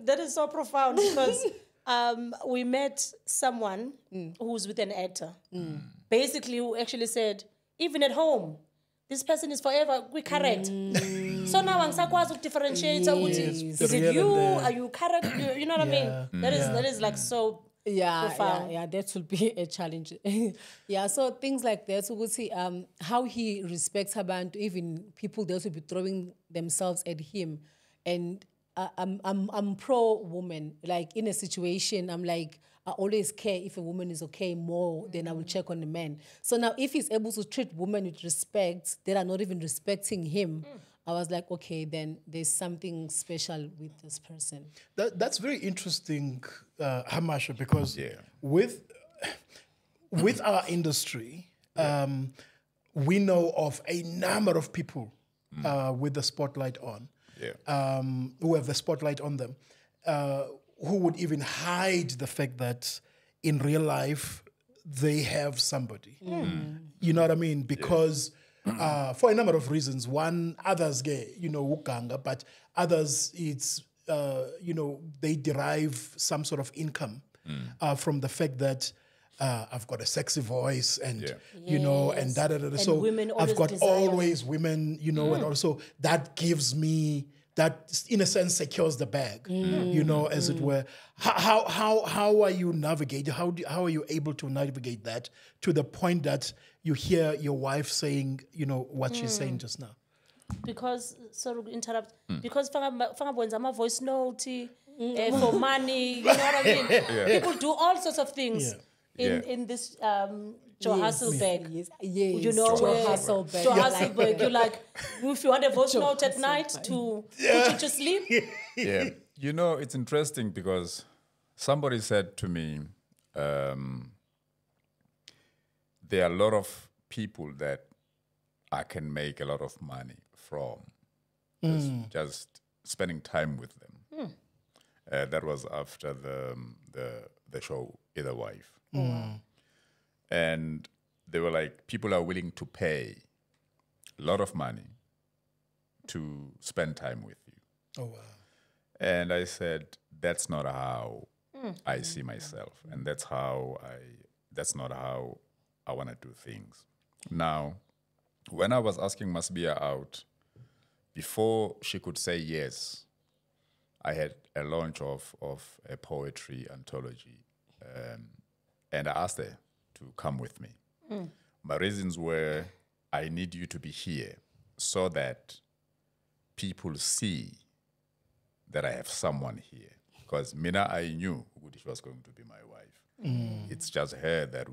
that is so profound because we met someone who's with an actor, basically who actually said, even at home, this person is forever correct. So now I'm to differentiate. Is it you? Are you correct? You know what I mean? That is like so profound. Yeah, that will be a challenge. Yeah, so things like that. So we'll see how he respects Abantu, even people that will be throwing themselves at him. And I'm pro woman. Like in a situation, I'm like, I always care if a woman is okay more than I will check on the man. So now if he's able to treat women with respect, that are not even respecting him, I was like, okay, then there's something special with this person. That's very interesting, Hamasha, because Yeah. with our industry, we know of a number of people with the spotlight on, who have the spotlight on them, who would even hide the fact that in real life they have somebody. You know what I mean? Because for a number of reasons. One, others get, ukanga, but others it's, they derive some sort of income from the fact that I've got a sexy voice and, and da-da-da-da. So women I've got desire. always women, and also that gives me, that in a sense secures the bag, as it were. How are you navigating? How are you able to navigate that to the point that you hear your wife saying, what she's saying just now? Because, sorry to interrupt, because fanga voice note for money, you know what I mean? People do all sorts of things in this Joe Hasselbeck. Yes. You know, Joe Hasselbeck. Joe Hasselbeck, you're like, if you want a voice note at night to put you to sleep. Yeah. It's interesting because somebody said to me, there are a lot of people that I can make a lot of money from just spending time with them. That was after the show Either Wife. And they were like, people are willing to pay a lot of money to spend time with you. Oh, wow. And I said, that's not how I see myself. And that's not how I want to do things. Now, when I was asking MaSibiya out, before she could say yes, I had a launch of a poetry anthology. And I asked her to come with me. My reasons were, I need you to be here so that people see that I have someone here. Because Mina, I knew she was going to be my wife. It's just her that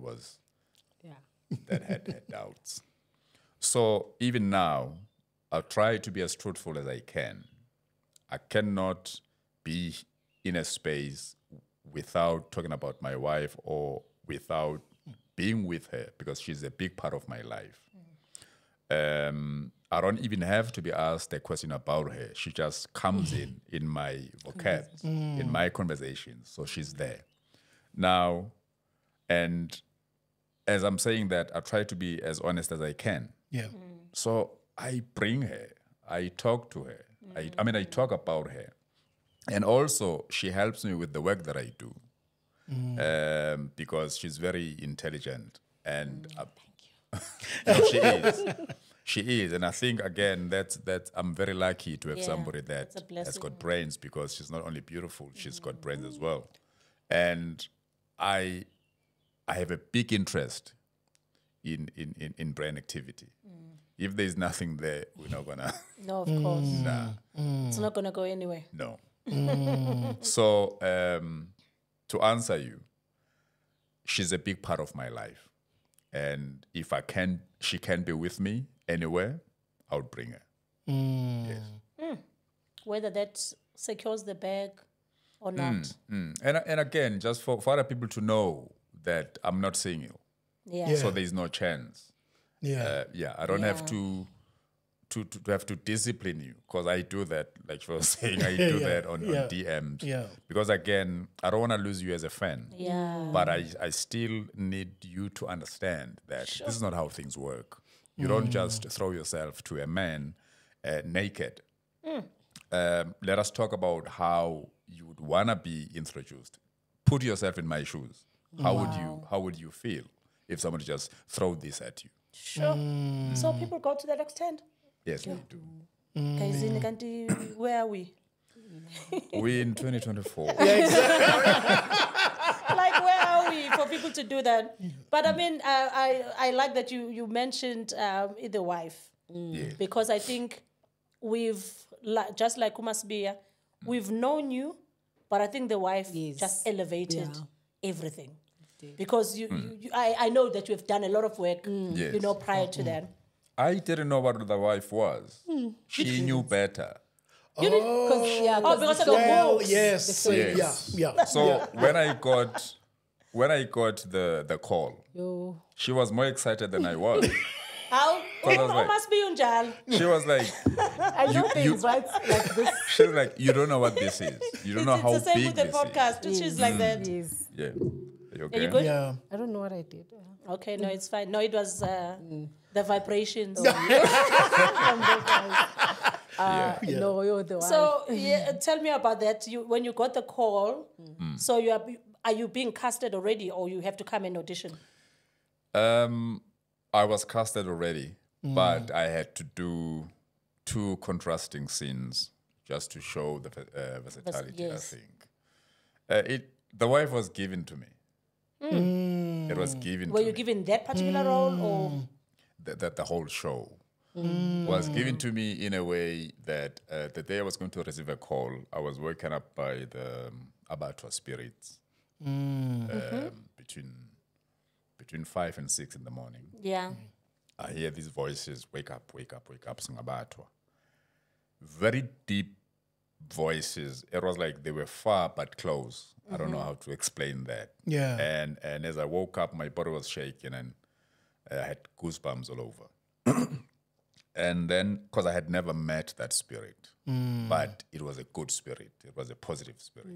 had doubts. So even now, I'll try to be as truthful as I can. I cannot be in a space without talking about my wife or without being with her, because she's a big part of my life. I don't even have to be asked a question about her. She just comes in my vocab, in my conversations. So she's there. Now, and as I'm saying that, I try to be as honest as I can. Yeah. So I bring her. I talk to her. I talk about her. And also, she helps me with the work that I do. Because she's very intelligent. And no, she is. She is. And I think, again, that I'm very lucky to have somebody that has got brains, because she's not only beautiful, she's got brains as well. And I have a big interest in brain activity. If there's nothing there, we're not going to... No, of course. Nah. It's not going to go anywhere. No. So, to answer you, she's a big part of my life. And if she can be with me anywhere, I would bring her. Yes. Whether that secures the bag or not. And again, just for other people to know that I'm not single. Yeah. So there's no chance. Yeah. I don't have to have to discipline you, because I do that, like she was saying, I do that on DMs. Yeah. Because again, I don't want to lose you as a fan. Yeah. But I still need you to understand that this is not how things work. You don't just throw yourself to a man naked. Let us talk about how you would want to be introduced. Put yourself in my shoes. How would you feel if somebody just throw this at you? Sure. So people go to that extent. Yes, we do. Where are we? We're in 2024. Like, for people to do that. But I mean, I like that you mentioned the wife. Yeah. Because I think we've, just like MaSibiya, we've known you, but I think the wife just elevated everything. Because I know that you've done a lot of work, you know, prior to that. I didn't know what the wife was. She knew better. You did? Because of the books. Yes. Yeah. So when I got the call, she was more excited than I was. How? I was Oh, like- must be unjal. She was like, I know things, right? Like this. she was like, you don't know what this is. You don't know how It's the same big with the this podcast. She's like that. Yes. is. Yeah. Are you Are okay? you good? Yeah. I don't know what I did. Okay, no, it's fine. No, it was the vibrations. No, you're the one. So tell me about that. When you got the call, so are you being casted already, or you have to come and audition? I was casted already, but I had to do 2 contrasting scenes just to show the versatility, yes. I think. The wife was given to me. It was given Were to you me. given that particular role, or The whole show was given to me in a way that the day I was going to receive a call, I was woken up by the abattoir spirits between 5 and 6 in the morning. yeah? I hear these voices, wake up, wake up, wake up, singabatwa. Very deep voices. It was like they were far but close. I don't know how to explain that. Yeah. And as I woke up, my body was shaking and I had goosebumps all over. And then, because I had never met that spirit, but it was a good spirit. It was a positive spirit.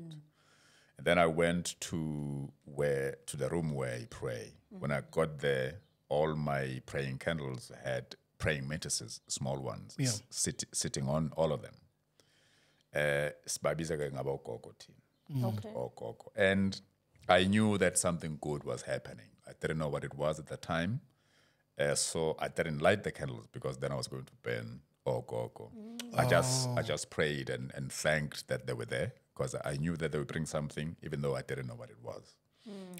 And then I went to the room where I pray. When I got there, all my praying candles had praying mantises, small ones, sitting on all of them. Okay. And I knew that something good was happening. I didn't know what it was at the time. So I didn't light the candles because then I was going to burn Okoko. I just prayed and thanked that they were there because I knew that they would bring something, even though I didn't know what it was.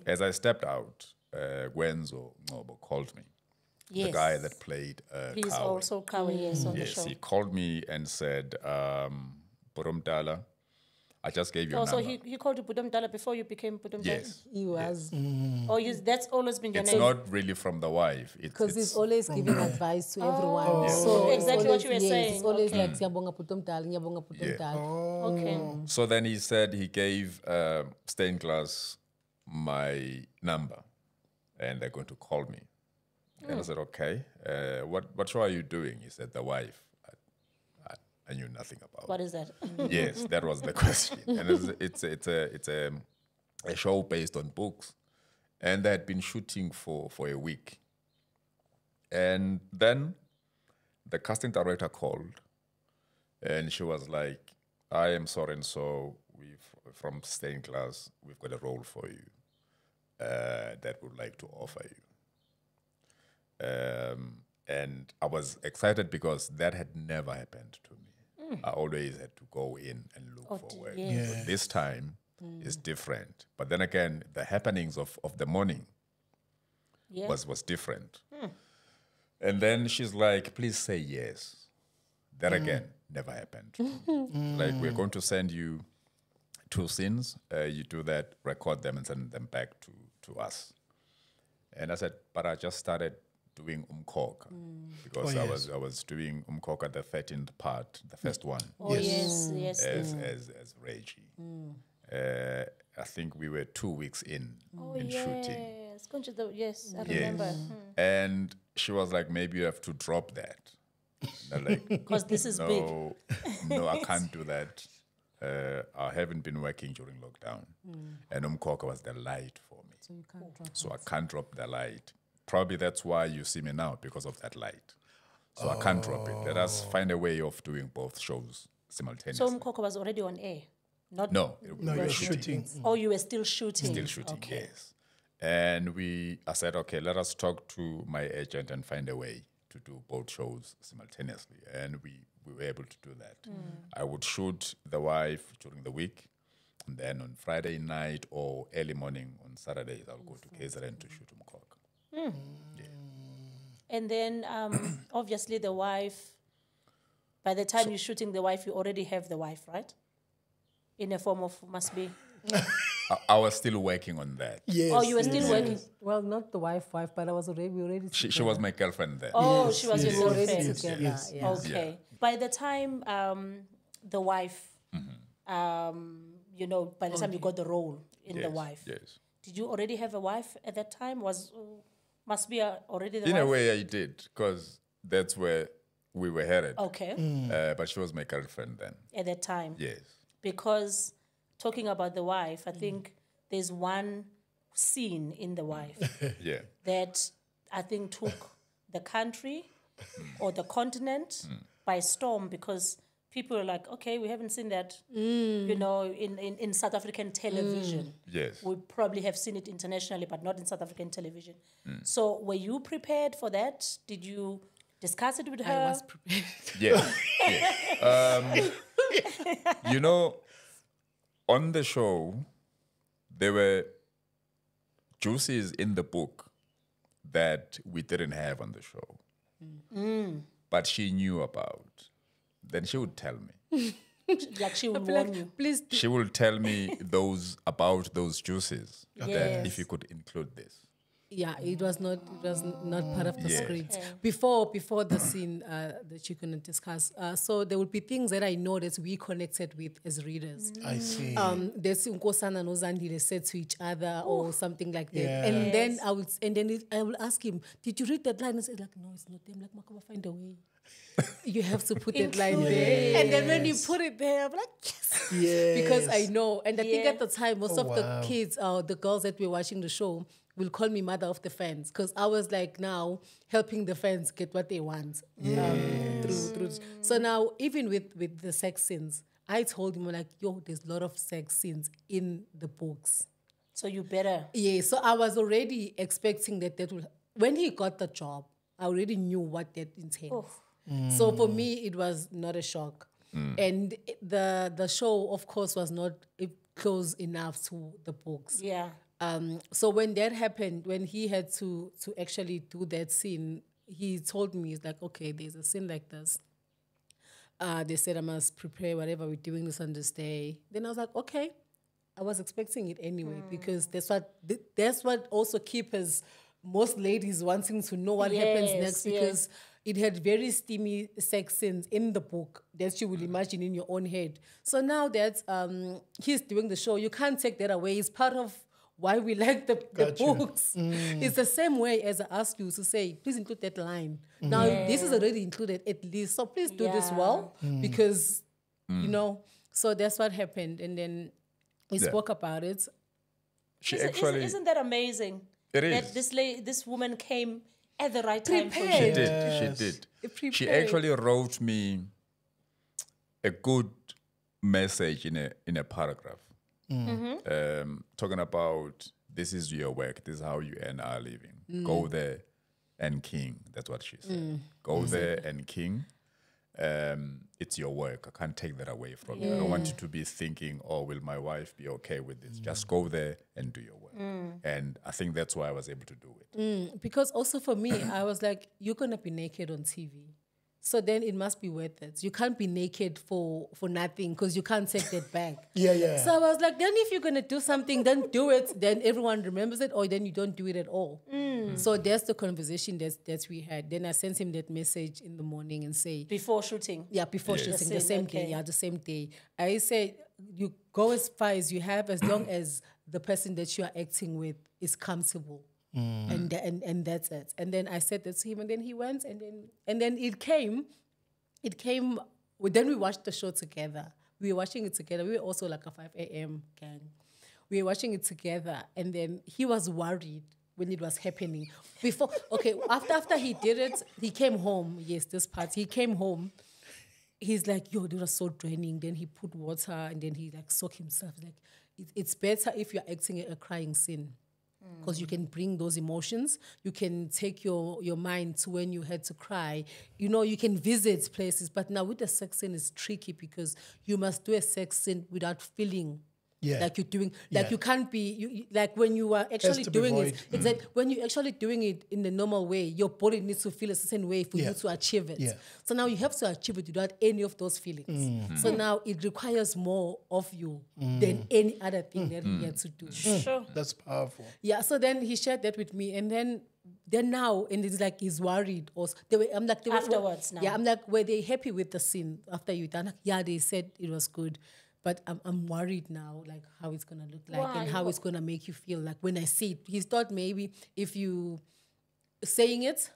As I stepped out, Gwenzo Ngobo called me. Yes. The guy that played He's Kawe. also Kawe, yes, on the Yes, show. he called me and said, Burumdala, I just gave you a So number. he called you Budum Dala before you became Budum Dala? Yes. He was. Oh, that's always been your It's name? not really from the wife. Because he's always giving advice to everyone. Oh, So exactly what always, you were yes, saying. It's always Okay. like, "Siyabonga putom tal, ngiyabonga putom tal." Okay. So then he said he gave Stained Glass my number and they're going to call me. And I said, okay, what show are you doing? He said, The Wife. I knew nothing about What is that? Yes, that was the question. And it's a show based on books. And they had been shooting for a week. And then the casting director called and she was like, I am sorry and so from Stained Glass, we've got a role for you that we'd like to offer you. And I was excited because that had never happened to me. I always had to go in and look for work. yes. But this time is different. But then again, the happenings of the morning Yeah. was different. And then she's like, please say yes. That again never happened. Like, we're going to send you 2 scenes. You do that, record them, and send them back to us. And I said, but I just started doing Umkoka because I was doing Umkoka, the 13th part, the first one. Oh, yes. As Reggie. I think we were 2 weeks in shooting. Yes. Yes, I remember. And she was like, maybe you have to drop that. And I'm like, Because this is big. no, I can't do that. I haven't been working during lockdown. And Umkoka was the light for me. So you can't drop. So I can't drop the light. Probably that's why you see me now, because of that light. So I can't drop it. Let us find a way of doing both shows simultaneously. So Mkoko was already on air? Not No, No, you're shooting. Oh, you were still shooting? Still shooting, Okay. yes. And I said, okay, let us talk to my agent and find a way to do both shows simultaneously. And we were able to do that. I would shoot The Wife during the week. And then on Friday night or early morning on Saturdays, I'll go to KZN to shoot Mkhokha. Yeah. And then, obviously, the wife, by the time you're shooting the wife, you already have the wife, right? In a form of must be. I was still working on that. Yes. Oh, you were still working. Well, not the wife, but I was already, we already She was my girlfriend then. Oh, Yes, she was yes, your already girlfriend. together. yes, Yeah. Okay. By the time the wife, by the time you got the role in the wife, Yes. did you already have a wife at that time? Must be already the In wife? a way, I did, because that's where we were headed. Okay. But she was my girlfriend then. At that time. Yes. Because talking about the wife, I think there's one scene in the wife Yeah. that I think took the country or the continent by storm, because people are like, okay, we haven't seen that, in South African television. Yes. We probably have seen it internationally, but not in South African television. So were you prepared for that? Did you discuss it with her? I was prepared. Yes. Yes. On the show, there were juices in the book that we didn't have on the show. But she knew about. Then she would tell me. Like she would warn you. Please do. She will tell me about those juices. That Yes. if you could include this. Yeah, it was not part of the Yeah. script. Before the scene that you're gonna discuss. So there will be things that I know that we connected with as readers. I see. There's Nkosana and Ozandile said to each other or something like that. Yeah. And then I will ask him, did you read that line? And say like, no, it's not them. Like, Makhoba, find a way. You have to put that line there. And then when you put it there, I'm like, yes. Yes. Because I know. And I think Yeah. at the time, most of wow. the kids, the girls that were watching the show, will call me mother of the fans, because I was like now helping the fans get what they want through. So now even with the sex scenes, I told him like, yo, there's a lot of sex scenes in the books. So you better. Yeah, so I was already expecting that will. When he got the job, I already knew what that entails. So for me, it was not a shock. And the show, of course, was not close enough to the books. Yeah. So when that happened, when he had to actually do that scene, he told me, he's like, okay, there's a scene like this. They said I must prepare whatever we're doing this on this day. Then I was like, okay. I was expecting it anyway, because that's what also keeps most ladies wanting to know what happens next, because it had very steamy sex scenes in the book that you will imagine in your own head. So now that he's doing the show, you can't take that away. It's part of why we like the books. It's the same way as I asked you to say, please include that line. Now, this is already included at least, so please do this well, because, so that's what happened. And then we spoke about it. Isn't that amazing? It That is. this woman came at the right time for Prepared. you. She did. Yes. She did. Prepared. She actually wrote me a good message in a paragraph, talking about this is your work. This is how you earn our living. Go there and king. That's what she said. Go there and king. It's your work. I can't take that away from you. I don't want you to be thinking, oh, will my wife be okay with this? Just go there and do your work. And I think that's why I was able to do it. Because also for me, I was like, you're going to be naked on TV. So then it must be worth it. You can't be naked for nothing, because you can't take that back. Yeah. So I was like, then if you're going to do something, then do it. Then everyone remembers it, or then you don't do it at all. So that's the conversation that we had. Then I sent him that message in the morning and say, Before shooting. yeah, before Yes. shooting, The the same, same okay. day. Yeah, the same day. I said, you go as far as you have, as long as the person that you are acting with is comfortable. And that's it. And then I said that to him, and then he went, and then it came. Then we watched the show together. We were watching it together. We were also like a 5 a.m. gang. We were watching it together, and then he was worried when it was happening. After he did it, he came home. Yes, this part. He came home. He's like, yo, it was so draining. Then he put water, and then he like soaked himself. Like, it's better if you're acting a crying scene, because you can bring those emotions. You can take your mind to when you had to cry. You can visit places. But now with the sex scene, it's tricky, because you must do a sex scene without feeling Yeah. Like you're doing, like you can't be, like when you are actually to be doing void. it, it's like when you're actually doing it in the normal way, your body needs to feel a certain way for you to achieve it. Yeah. So now you have to achieve it without any of those feelings. So now it requires more of you than any other thing that you had to do. Sure. That's powerful. Yeah, so then he shared that with me, and then now, and it's like he's worried. Or I'm like, Afterwards now. Yeah, I'm like, were they happy with the scene after you done? Like, yeah, they said it was good, but I'm worried now, like how it's gonna look like and how it's gonna make you feel. Like when I see it, he thought maybe if you saying it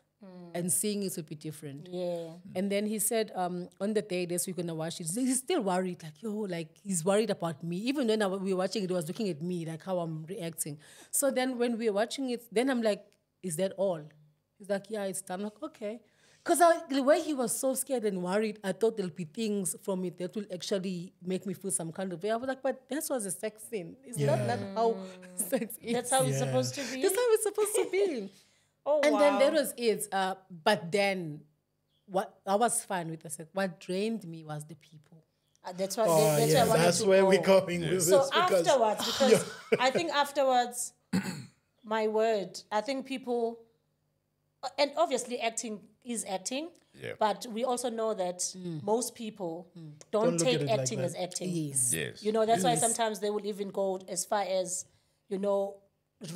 and seeing it would be different. Yeah. And then he said, on the day this we're gonna watch it, he's still worried, like, like he's worried about me. Even when we were watching it, he was looking at me, like how I'm reacting. So then when we were watching it, then I'm like, is that all? He's like, yeah, it's done. I'm like, okay. Because the way he was so scared and worried, I thought there'll be things from it that will actually make me feel some kind of way. I was like, but that was a sex scene. It's not how sex is. That's how it's supposed to be. That's how it's supposed to be. And Then that was it. But then I was fine with the sex. What drained me was the people. That's what. That's where I wanted That's to where go. we're going with So this. Because afterwards, because I think afterwards, my word, I think people, and obviously acting is acting, but we also know that most people don't look at take it like acting that. as acting. Yes. Yes. You know, that's why sometimes they will even go as far as,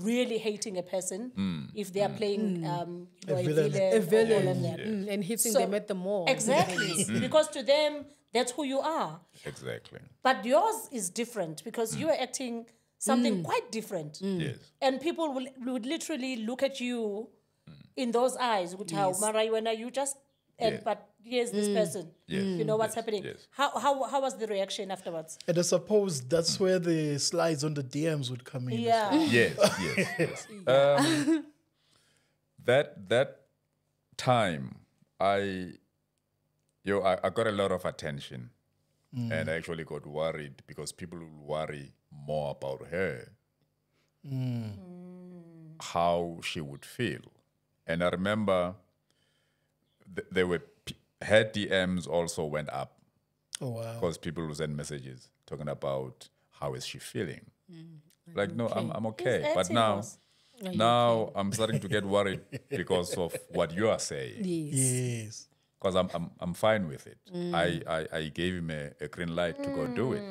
really hating a person if they are playing a villain. A villain. All of that. And hitting So- them at the mall. Exactly. Because to them, that's who you are. Exactly. But yours is different because you are acting something quite different. Yes. And people would literally look at you in those eyes with how, Mara, when are you just, but here's this person. Yes. You know what's happening. Yes. How was the reaction afterwards? And I suppose that's where the slides on the DMs would come in. Yeah. Yes. That time, I got a lot of attention, and I actually got worried because people will worry more about her, how she would feel, and I remember there were her DMs also went up. Oh, wow. Because people will send messages talking about how is she feeling. Like, no, I'm okay. He's But acting now, us. I'm starting to get worried because of what you are saying. Yes. Yes. Because I'm fine with it. I gave him a green light to go do it.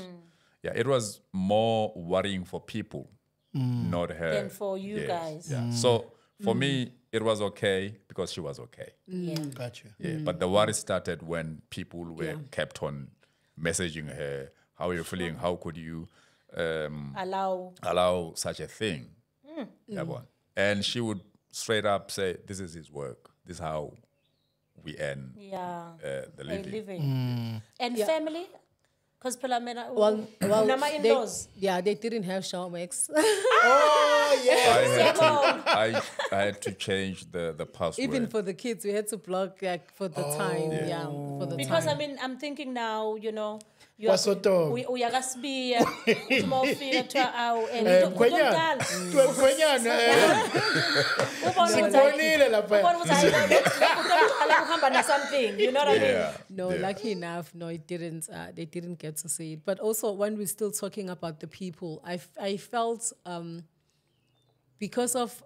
Yeah, it was more worrying for people, not her. Than for you guys. Yeah. So for me, it was okay because she was okay. Yeah. Gotcha. Yeah, but the worry started when people were kept on messaging her, how are you feeling? How could you allow such a thing? Yeah, boy. And she would straight up say, this is his work. This is how we earn the A living. living. And family? Because Well, Nama in-laws. they didn't have Showmax. Oh, yeah. I had to change the password. Even for the kids, we had to block like for the time. Yeah, for the Because time. I'm thinking now, you Wasoto. uyakasibiya uthi uma ufika kuthiwa awu Mkhwenyana. Mkhwenyana, Simbonile lapha. kuhamba na something, you know what I mean? No, lucky enough, no, it didn't. They didn't get to see it. But also, when we're still talking about the people, I felt because of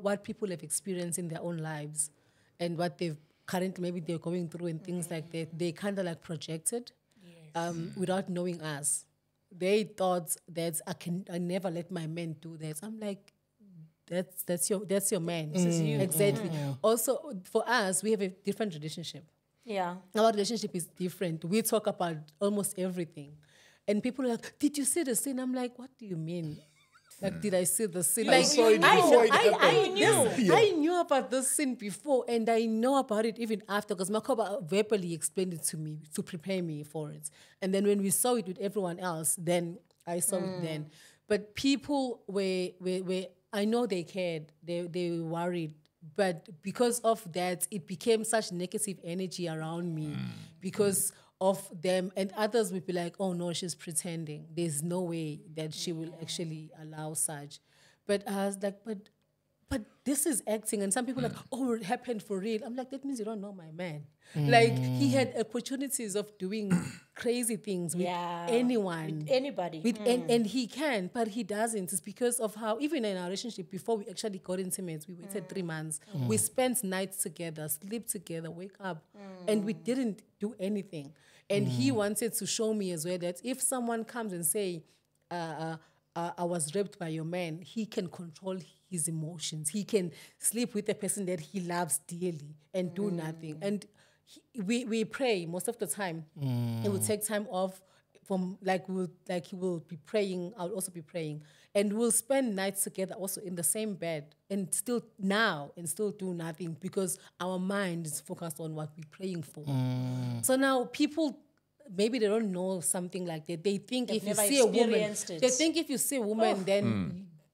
what people have experienced in their own lives and what they've currently maybe they're going through and things like that, they kind of like projected without knowing us. They thought that I never let my man do that. I'm like, that's your man. This is you. Exactly. Also, for us, we have a different relationship. Yeah. Our relationship is different. We talk about almost everything. And people are like, did you see the scene? I'm like, what do you mean? Like, did I see the scene? Like, saw it before it happened. I knew about this scene before, and I know about it even after, because Makhoba verbally explained it to me to prepare me for it. And then when we saw it with everyone else, then I saw it then. But people were I know they cared, they were worried, but because of that, it became such negative energy around me because of them, and others would be like, oh no, she's pretending. There's no way that she will actually allow such. But I was like, but but this is acting. And some people are like, oh, it happened for real. I'm like, that means you don't know my man. Like, he had opportunities of doing crazy things with anyone. With anybody. And he can, but he doesn't. It's because of how, even in our relationship, before we actually got intimate, we waited 3 months. We spent nights together, sleep together, wake up, and we didn't do anything. And he wanted to show me as well that if someone comes and say, I was raped by your man, he can control his emotions. He can sleep with a person that he loves dearly and do nothing. And we pray most of the time. He will take time off from he will be praying. I'll also be praying, and we'll spend nights together also in the same bed and still do nothing because our mind is focused on what we're praying for. So now people, maybe they don't know something like that. They think if you see a woman,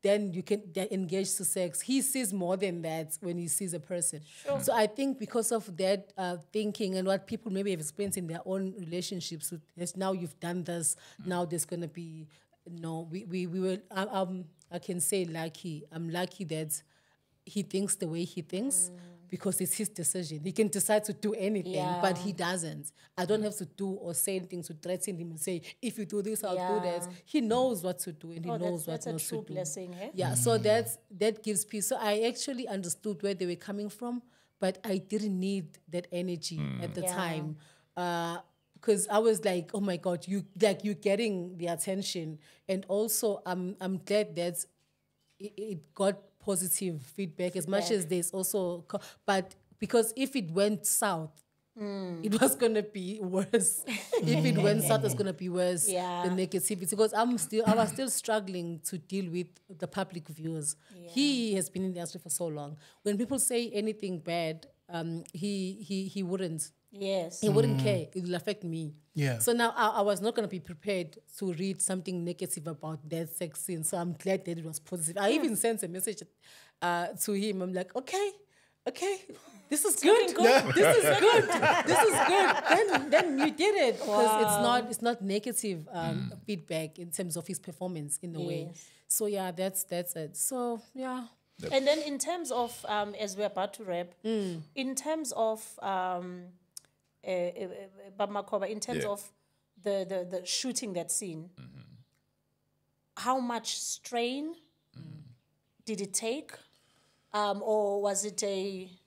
then you can engage to sex. He sees more than that when he sees a person. Sure. So I think because of that thinking and what people maybe have experienced in their own relationships, now you've done this, now there's going to be, we were, I can say lucky. I'm lucky that he thinks the way he thinks. Because it's his decision. He can decide to do anything, but he doesn't. I don't have to do or say anything to threaten him and say, if you do this, I'll do that. He knows what to do and he knows what not to do. That's a true blessing, eh? Yeah, so that gives peace. So I actually understood where they were coming from, but I didn't need that energy at the time. Because I was like, oh my God, you're getting the attention. And also, I'm glad that it got positive feedback as much as there's also, but because if it went south, it was gonna be worse. If it went south, it's gonna be worse. The negativity, because I was still struggling to deal with the public views. He has been in the industry for so long. When people say anything bad, he wouldn't. Yes, he wouldn't care. It will affect me. Yeah. So now I was not going to be prepared to read something negative about that sex scene. So I'm glad that it was positive. I even sent a message to him. I'm like, okay, this is good. This is good. This is good. Then you did it because it's not negative feedback in terms of his performance in a way. So yeah, that's it. So yeah. And then in terms of as we're about to wrap, in terms of Makhoba, in terms of the shooting that scene, how much strain did it take, or was it easy?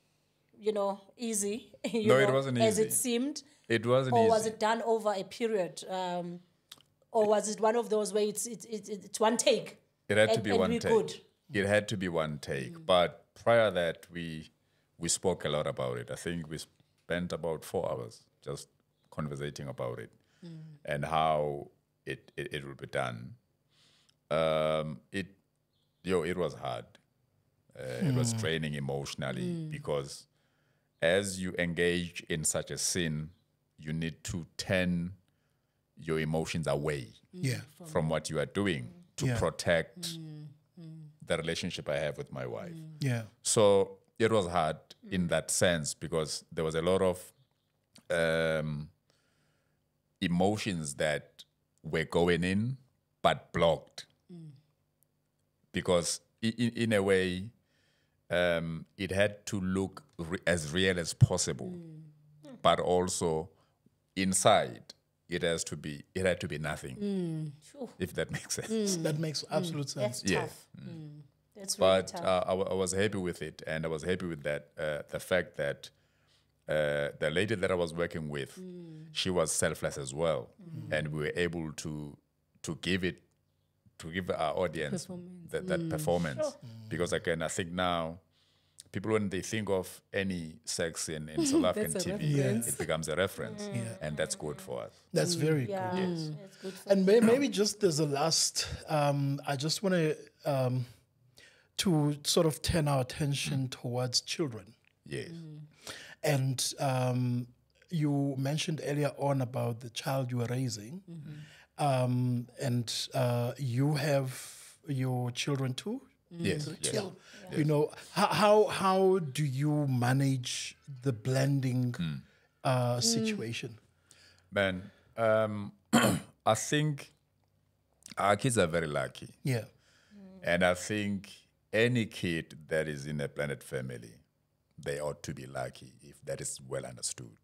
It wasn't easy as it seemed. It wasn't or easy. Was it done over a period, or was it one of those where it's one take? It had to be one take. Good? It had to be one take. But prior to that, we spoke a lot about it. I think we spent about 4 hours just conversating about it and how it would be done. It was hard. It was draining emotionally because as you engage in such a scene, you need to turn your emotions away from what you are doing to protect the relationship I have with my wife. Yeah. So it was hard in that sense because there was a lot of emotions that were going in but blocked. Because in a way, it had to look as real as possible, but also inside it had to be nothing. If that makes sense. That makes absolute sense. That's tough. That's really tough. I was happy with it, and I was happy with that the fact that the lady that I was working with, she was selfless as well, and we were able to give our audience that performance. Sure. Because again, I think now people, when they think of any sex in South African TV, it becomes a reference, and that's good for us. That's very good. Yes. It's good for and maybe just as a last, I just want to sort of turn our attention towards children. Yes. And you mentioned earlier on about the child you are raising, and you have your children too. Yes. Yeah. You know, how do you manage the blending situation? Man, I think our kids are very lucky. Yeah. And I think any kid that is in a blended family, they ought to be lucky if that is well understood.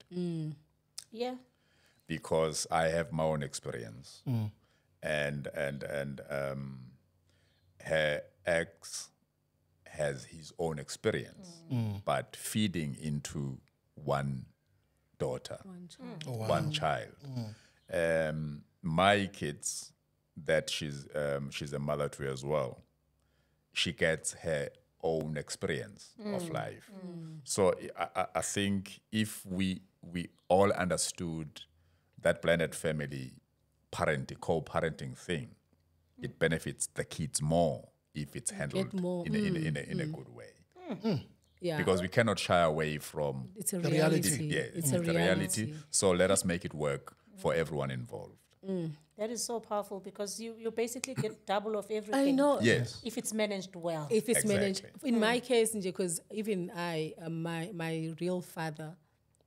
Yeah. Because I have my own experience, and her ex has his own experience, but feeding into one daughter, one child. My kids, that she's a mother to as well, she gets her own experience of life. So I think if we all understood that blended family co-parenting thing, it benefits the kids more if it's handled in a good way. Yeah. Because we cannot shy away from It's a The reality. reality. yeah, It's a the reality. So let us make it work for everyone involved. That is so powerful because you basically get double of everything. I know. Yes. If it's managed well. If it's managed. Exactly. In my case, because even my real father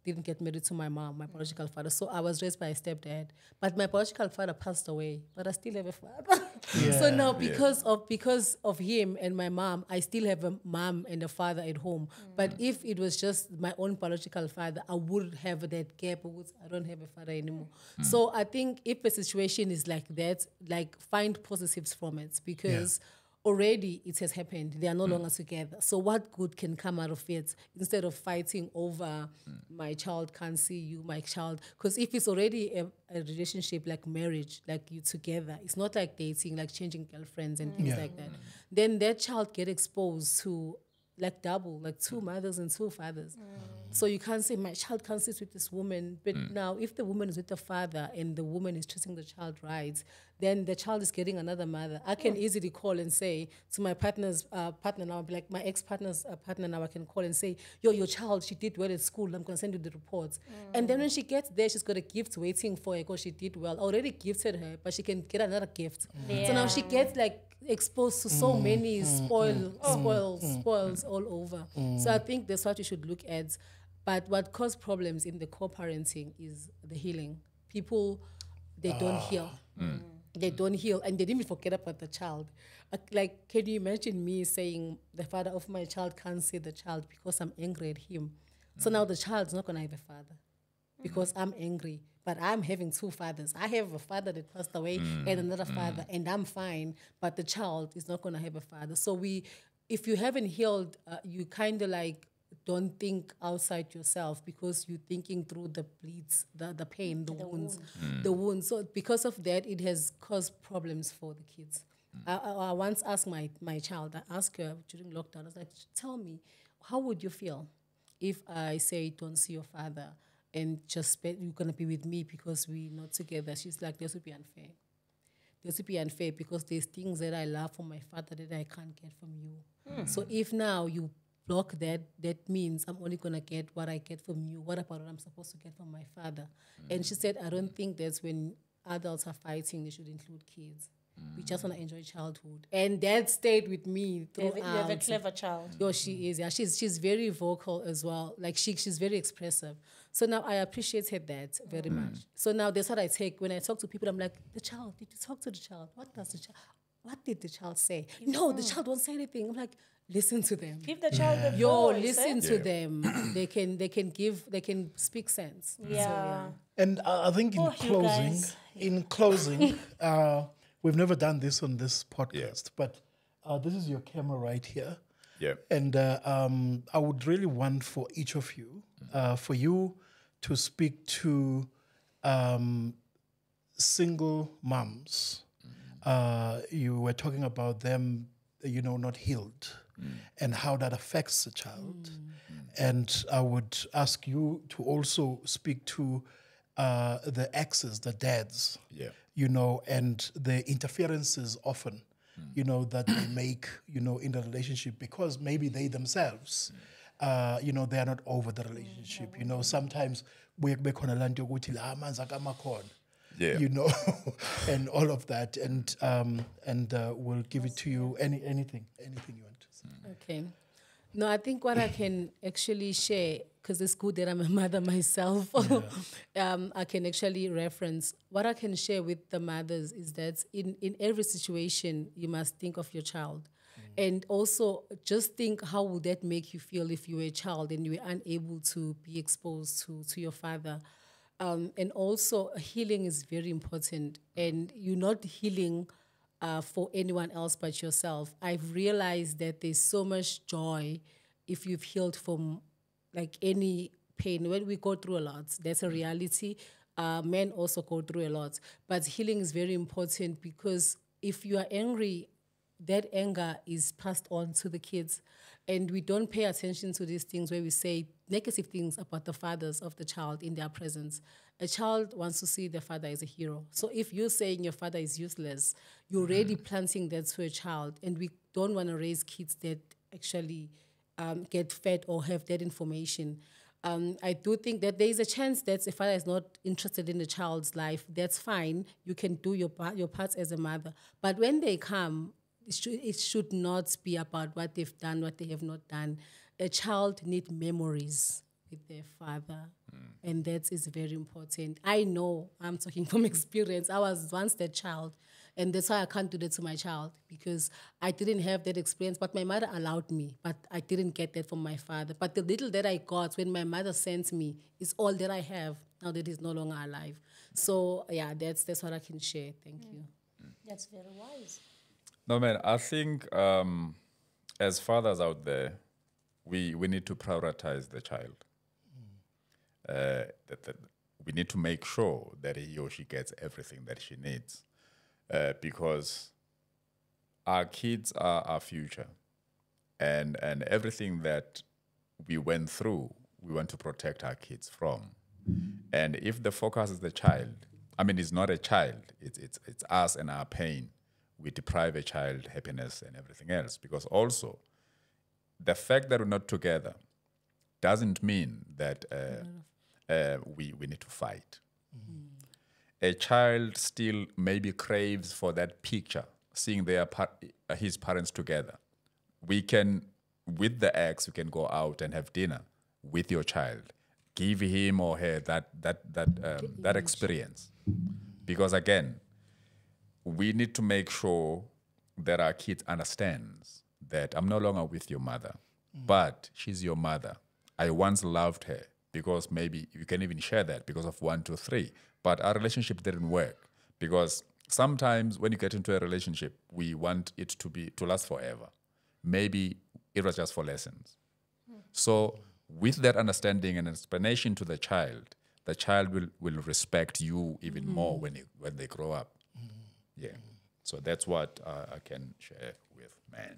didn't get married to my mom, my biological father. So I was raised by a stepdad. But my biological father passed away, but I still have a father. So now because of him and my mom, I still have a mom and a father at home. But if it was just my own biological father, I would have that gap. I don't have a father anymore. So I think if a situation is like that, like find positives from it because already it has happened. They are no longer together. So what good can come out of it instead of fighting over my child can't see you, my child? Because if it's already a relationship like marriage, like you together, it's not like dating, like changing girlfriends and things like that. Then that child get exposed to like double, like two mothers and two fathers. So you can't say my child can't sit with this woman. But now if the woman is with the father and the woman is treating the child right, then the child is getting another mother. I can easily call and say to my partner's partner now, like my ex-partner's partner now, I can call and say, yo, your child, she did well at school. I'm going to send you the reports. And then when she gets there, she's got a gift waiting for her because she did well. I already gifted her, but she can get another gift. So now she gets like exposed to so many spoils all over. So I think that's what you should look at. But what causes problems in the co-parenting is the healing. People, they don't heal. They don't heal, and they didn't even forget about the child. Like, can you imagine me saying the father of my child can't see the child because I'm angry at him? So now the child's not going to have a father because I'm angry. But I'm having two fathers. I have a father that passed away and another father, and I'm fine. But the child is not going to have a father. So if you haven't healed, you kind of like don't think outside yourself because you're thinking through the bleeds, the pain, the wounds. The wounds. So because of that, it has caused problems for the kids. I once asked my child, I asked her during lockdown, I was like, tell me, how would you feel if I say don't see your father and just you're going to be with me because we're not together? She's like, this would be unfair. This would be unfair because there's things that I love from my father that I can't get from you. So if now you block that means I'm only going to get what I get from you. What about what I'm supposed to get from my father? And she said, I don't think that's when adults are fighting, they should include kids. We just want to enjoy childhood. And that stayed with me throughout. You have a clever child. Oh, she is. Yeah, she's very vocal as well. Like she's very expressive. So now I appreciated that very much. So now that's what I take when I talk to people. I'm like, the child. Did you talk to the child? What did the child say? No, the child won't say anything. I'm like, listen to them. Give the child a Yo, voice. listen to them. They can speak sense. Yeah. So, And I think Oh, you in closing, we've never done this on this podcast, but this is your camera right here. Yeah. And I would really want for each of you, for you to speak to single moms. You were talking about them, not healed, and how that affects the child. And I would ask you to also speak to the exes, the dads, and the interferences often, that they make, in the relationship because maybe they themselves, they are not over the relationship. Sometimes we're and all of that, and we'll give it to you. Anything you want to say. okay. No, I think what I can actually share, because it's good that I'm a mother myself, I can actually reference. What I can share with the mothers is that in every situation, you must think of your child. And also, just think, how would that make you feel if you were a child and you were unable to be exposed to your father? And also, healing is very important. And you're not healing for anyone else but yourself. I've realized that there's so much joy if you've healed from like any pain. When we go through a lot, that's a reality. Men also go through a lot. But healing is very important, because if you are angry, that anger is passed on to the kids. And we don't pay attention to these things where we say negative things about the fathers of the child in their presence. A child wants to see their father as a hero. So if you're saying your father is useless, you're already planting that to a child. And we don't want to raise kids that actually get fed or have that information. I do think that there is a chance that if father is not interested in the child's life, that's fine. You can do your parts as a mother. But when they come, it should not be about what they've done, what they have not done. A child needs memories with their father, and that is very important. I know, I'm talking from experience. I was once that child, and that's why I can't do that to my child, because I didn't have that experience, but my mother allowed me, but I didn't get that from my father. But the little that I got when my mother sent me is all that I have now that he's no longer alive. So, yeah, that's what I can share. Thank you. That's very wise. No, man, I think as fathers out there, we need to prioritize the child. That we need to make sure that he or she gets everything that she needs, because our kids are our future, and everything that we went through, we want to protect our kids from. And if the focus is the child, I mean, it's not a child, it's us and our pain. We deprive a child happiness and everything else, because also the fact that we're not together doesn't mean that we need to fight. A child still maybe craves for that picture, seeing his parents together. We can, with the ex, we can go out and have dinner with your child. Give him or her that experience, because again, we need to make sure that our kids understands that I'm no longer with your mother, but she's your mother. I once loved her, because maybe you can even share that because of 1, 2, 3. But our relationship didn't work, because sometimes when you get into a relationship, we want it to last forever. Maybe it was just for lessons. So with that understanding and explanation to the child will respect you even more when they grow up. Yeah. So that's what I can share with men.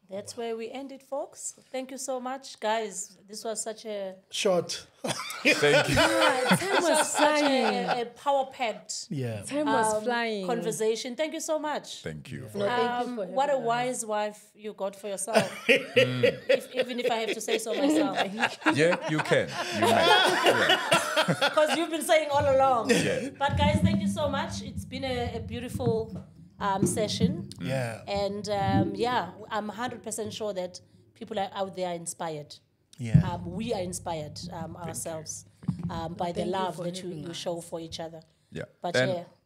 That's where we end it, folks. Thank you so much, guys. This was such a Short. Thank you. Time was flying. a power-packed Time was flying. conversation. Thank you so much. Thank you. Thank you for having What a us. wise wife you got for yourself. Even if I have to say so myself. Yeah, you can. You may. Yeah. Because you've been saying all along. Yeah. But guys, thank you so much. It's been a beautiful session. Yeah. And I'm 100% sure that people out there are inspired. Yeah. We are inspired ourselves by the love that you show for each other. Yeah. But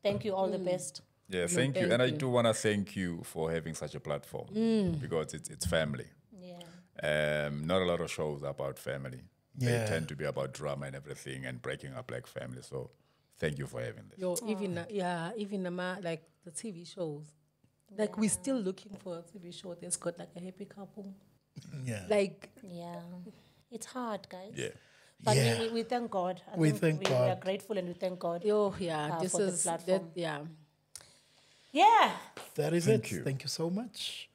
thank you, all the best. Yeah, thank you. And I do want to thank you for having such a platform, because it's family. Yeah. Not a lot of shows about family. Yeah. They tend to be about drama and everything and breaking up like family. So thank you for having this. Even like the TV shows. Like we're still looking for a TV show that's got like a happy couple. Yeah. Like It's hard, guys. Yeah. But Yeah. we thank God. I We think thank we God. are grateful and we thank God. this for the is that platform. yeah. Yeah. That is Thank it. you. Thank you so much.